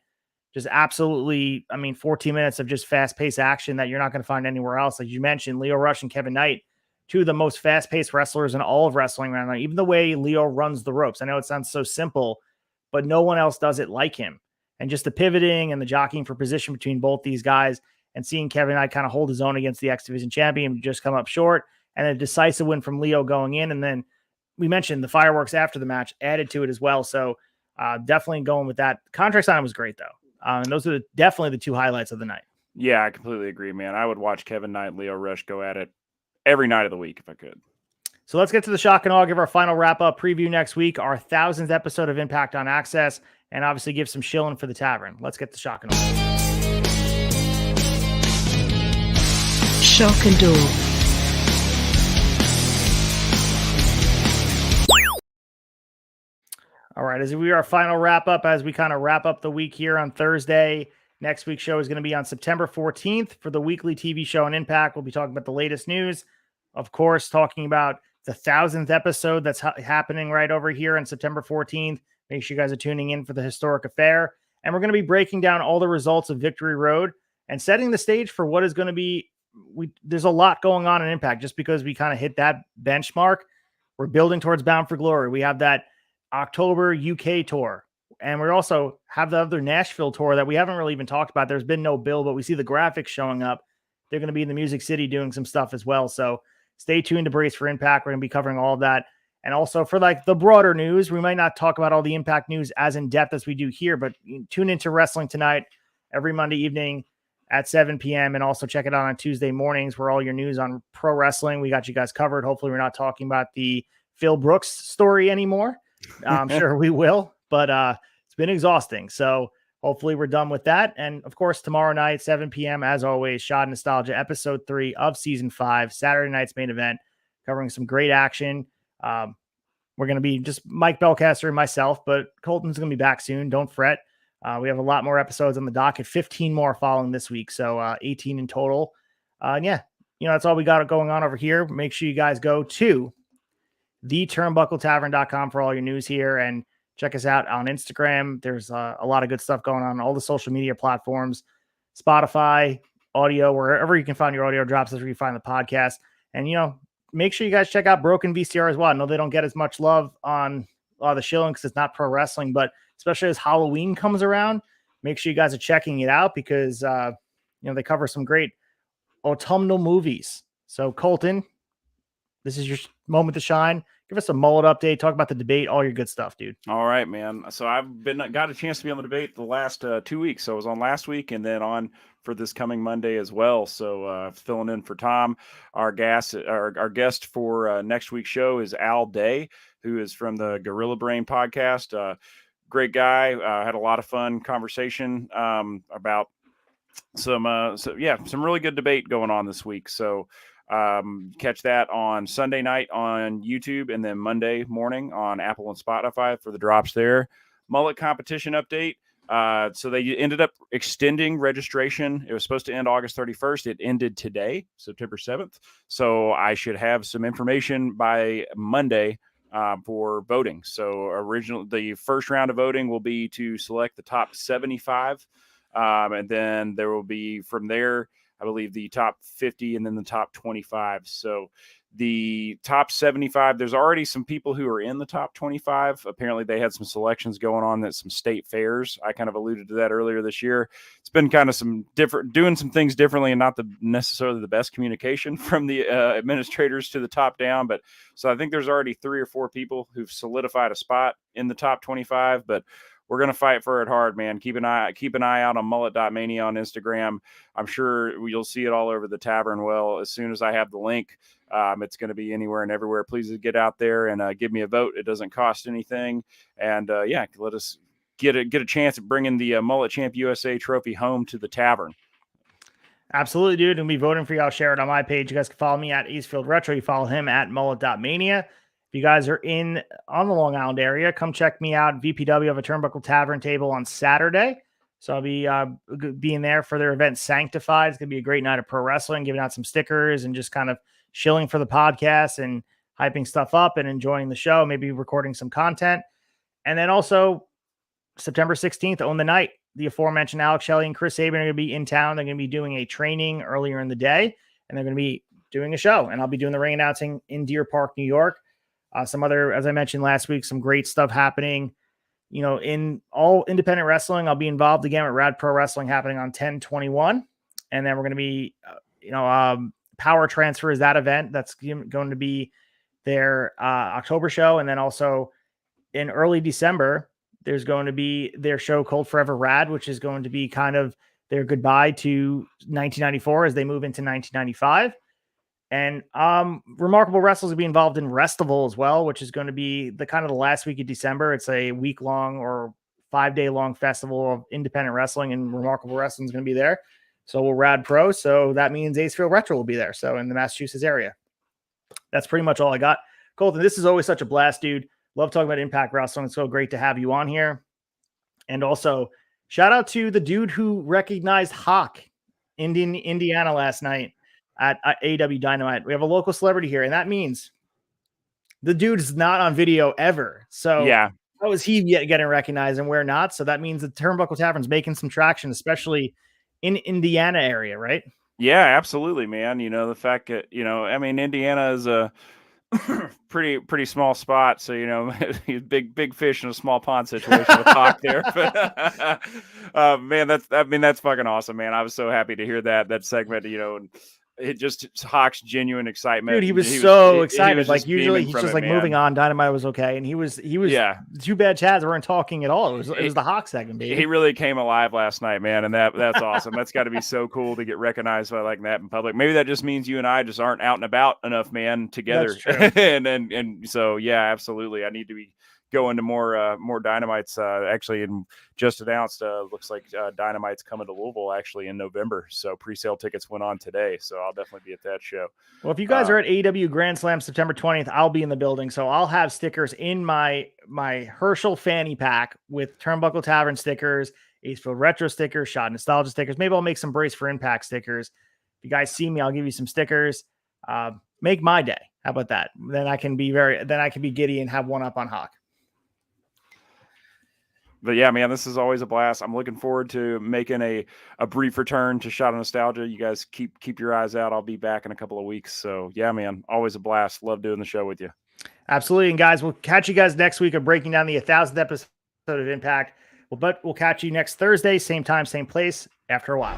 Just absolutely, 14 minutes of just fast-paced action that you're not going to find anywhere else. Like you mentioned, Leo Rush and Kevin Knight, two of the most fast-paced wrestlers in all of wrestling right now. Even the way Leo runs the ropes. I know it sounds so simple, but no one else does it like him. And just the pivoting and the jockeying for position between both these guys, and seeing Kevin Knight kind of hold his own against the X Division champion, just come up short, and a decisive win from Leo going in. And then we mentioned the fireworks after the match added to it as well. So definitely going with that. Contract signing was great, though. And those are definitely the two highlights of the night. Yeah, I completely agree, man. I would watch Kevin Knight, Leo Rush go at it every night of the week if I could. So let's get to the shock and awe, give our final wrap-up preview next week, our 1000th episode of Impact on AXS, and obviously give some shilling for the tavern. Let's get the shock and awe. Shock and awe. All right, as we our final wrap-up, as we kind of wrap up the week here on Thursday, next week's show is going to be on September 14th for the weekly TV show on Impact. We'll be talking about the latest news, of course, talking about the 1000th episode that's happening right over here on September 14th. Make sure you guys are tuning in for the historic affair. And we're going to be breaking down all the results of Victory Road and setting the stage for what is going to be. There's a lot going on in Impact just because we kind of hit that benchmark. We're building towards Bound for Glory. We have that October UK tour. And we also have the other Nashville tour that we haven't really even talked about. There's been no bill, but we see the graphics showing up. They're going to be in the Music City doing some stuff as well. So stay tuned to Brace for Impact. We're going to be covering all of that. And also for like the broader news, we might not talk about all the Impact news as in depth as we do here, but tune into Wrestling Tonight every Monday evening at 7 p.m. And also check it out on Tuesday mornings where all your news on pro wrestling. We got you guys covered. Hopefully we're not talking about the Phil Brooks story anymore. I'm sure we will, but it's been exhausting. So hopefully we're done with that. And of course, tomorrow night, 7 p.m., as always, Shot Nostalgia, episode 3 of season 5, Saturday night's main event, covering some great action. We're going to be just Mike Belcaster and myself, but Colton's going to be back soon. Don't fret. We have a lot more episodes on the docket, 15 more following this week. So 18 in total. And yeah, that's all we got going on over here. Make sure you guys go to theturnbuckletavern.com for all your news here, and check us out on Instagram. There's a lot of good stuff going on all the social media platforms, Spotify, audio, wherever you can find your audio drops, that's where you find the podcast. And, make sure you guys check out Broken VCR as well. I know they don't get as much love on a lot of the shilling because it's not pro wrestling, but especially as Halloween comes around, make sure you guys are checking it out because, they cover some great autumnal movies. So Colton, this is your moment to shine. Give us a mullet update. Talk about the debate. All your good stuff, dude. All right, man. So I've got a chance to be on the debate the last 2 weeks. So I was on last week and then on for this coming Monday as well. So filling in for Tom. Our guest for next week's show is Al Day, who is from the Gorilla Brain podcast. Great guy. Had a lot of fun conversation about some really good debate going on this week. So catch that on Sunday night on YouTube and then Monday morning on Apple and Spotify for the drops there. Mullet competition update. So they ended up extending registration. It was supposed to end August 31st. It ended today, September 7th. So I should have some information by Monday for voting. So the first round of voting will be to select the top 75. And then there will be from there, I believe, the top 50 and then the top 25. So the top 75, there's already some people who are in the top 25. Apparently they had some selections going on at some state fairs. I kind of alluded to that earlier this year. It's been kind of doing some things differently and not necessarily the best communication from the administrators to the top down. But so I think there's already 3 or 4 people who've solidified a spot in the top 25, but we're going to fight for it hard, man. Keep an eye out on mullet.mania on Instagram. I'm sure you'll see it all over the tavern. Well, as soon as I have the link, it's going to be anywhere and everywhere. Please get out there and give me a vote. It doesn't cost anything. And let us get a chance at bringing the Mullet Champ USA trophy home to the tavern. Absolutely, dude. And be voting for you. I'll share it on my page. You guys can follow me at Eastfield Retro. You follow him at mullet.mania. If you guys are on the Long Island area, come check me out. VPW of a Turnbuckle Tavern table on Saturday. So I'll be being there for their event Sanctified. It's going to be a great night of pro wrestling, giving out some stickers and just kind of shilling for the podcast and hyping stuff up and enjoying the show, maybe recording some content. And then also September 16th, Own the Night. The aforementioned Alex Shelley and Chris Sabin are going to be in town. They're going to be doing a training earlier in the day, and they're going to be doing a show. And I'll be doing the ring announcing in Deer Park, New York. Some other, as I mentioned last week, some great stuff happening. In all independent wrestling, I'll be involved again with Rad Pro Wrestling happening on 10/21. And then we're going to be, Power Transfer is that event. That's going to be their October show. And then also in early December, there's going to be their show Cold Forever Rad, which is going to be kind of their goodbye to 1994 as they move into 1995. And Remarkable Wrestlers will be involved in Restival as well, which is going to be the last week of December. It's a week-long or 5-day-long festival of independent wrestling, and Remarkable Wrestling is going to be there. So will Rad Pro. So that means Acefield Retro will be there. So in the Massachusetts area. That's pretty much all I got. Colton, this is always such a blast, dude. Love talking about Impact Wrestling. It's so great to have you on here. And also, shout out to the dude who recognized Hawk in Indiana last night at AEW Dynamite. We have a local celebrity here, and that means the dude is not on video ever. So yeah, how is he getting recognized and where not? So that means the Turnbuckle Tavern's making some traction, especially in Indiana area, right? Yeah, absolutely, man. The fact that, Indiana is a pretty small spot. So, big fish in a small pond situation with Hawk there. But man, that's fucking awesome, man. I was so happy to hear that segment, and it just Hawk's genuine excitement. Dude, he was so excited. He was like usually he's just like man. moving on. Dynamite was okay. And he was yeah. Too bad Chads weren't talking at all. It was the Hawk segment, baby. He really came alive last night, man. And that's awesome. That's got to be so cool to get recognized by like that in public. Maybe that just means you and I just aren't out and about enough, man, together. That's true. and so, yeah, absolutely. I need to be going to more Dynamites, actually, and just announced, looks like Dynamite's coming to Louisville actually in November. So pre-sale tickets went on today. So I'll definitely be at that show. Well, if you guys are at AEW Grand Slam September 20th, I'll be in the building. So I'll have stickers in my Herschel fanny pack with Turnbuckle Tavern stickers, Acefield Retro stickers, Shot Nostalgia stickers. Maybe I'll make some Brace for Impact stickers. If you guys see me, I'll give you some stickers. Make my day. How about that? Then I can be giddy and have one up on Hawk. But yeah, man, this is always a blast. I'm looking forward to making a brief return to Shot of Nostalgia. You guys keep your eyes out. I'll be back in a couple of weeks. So yeah, man, always a blast. Love doing the show with you. Absolutely. And guys, we'll catch you guys next week of breaking down the 1000th episode of Impact. But we'll catch you next Thursday, same time, same place, after a while.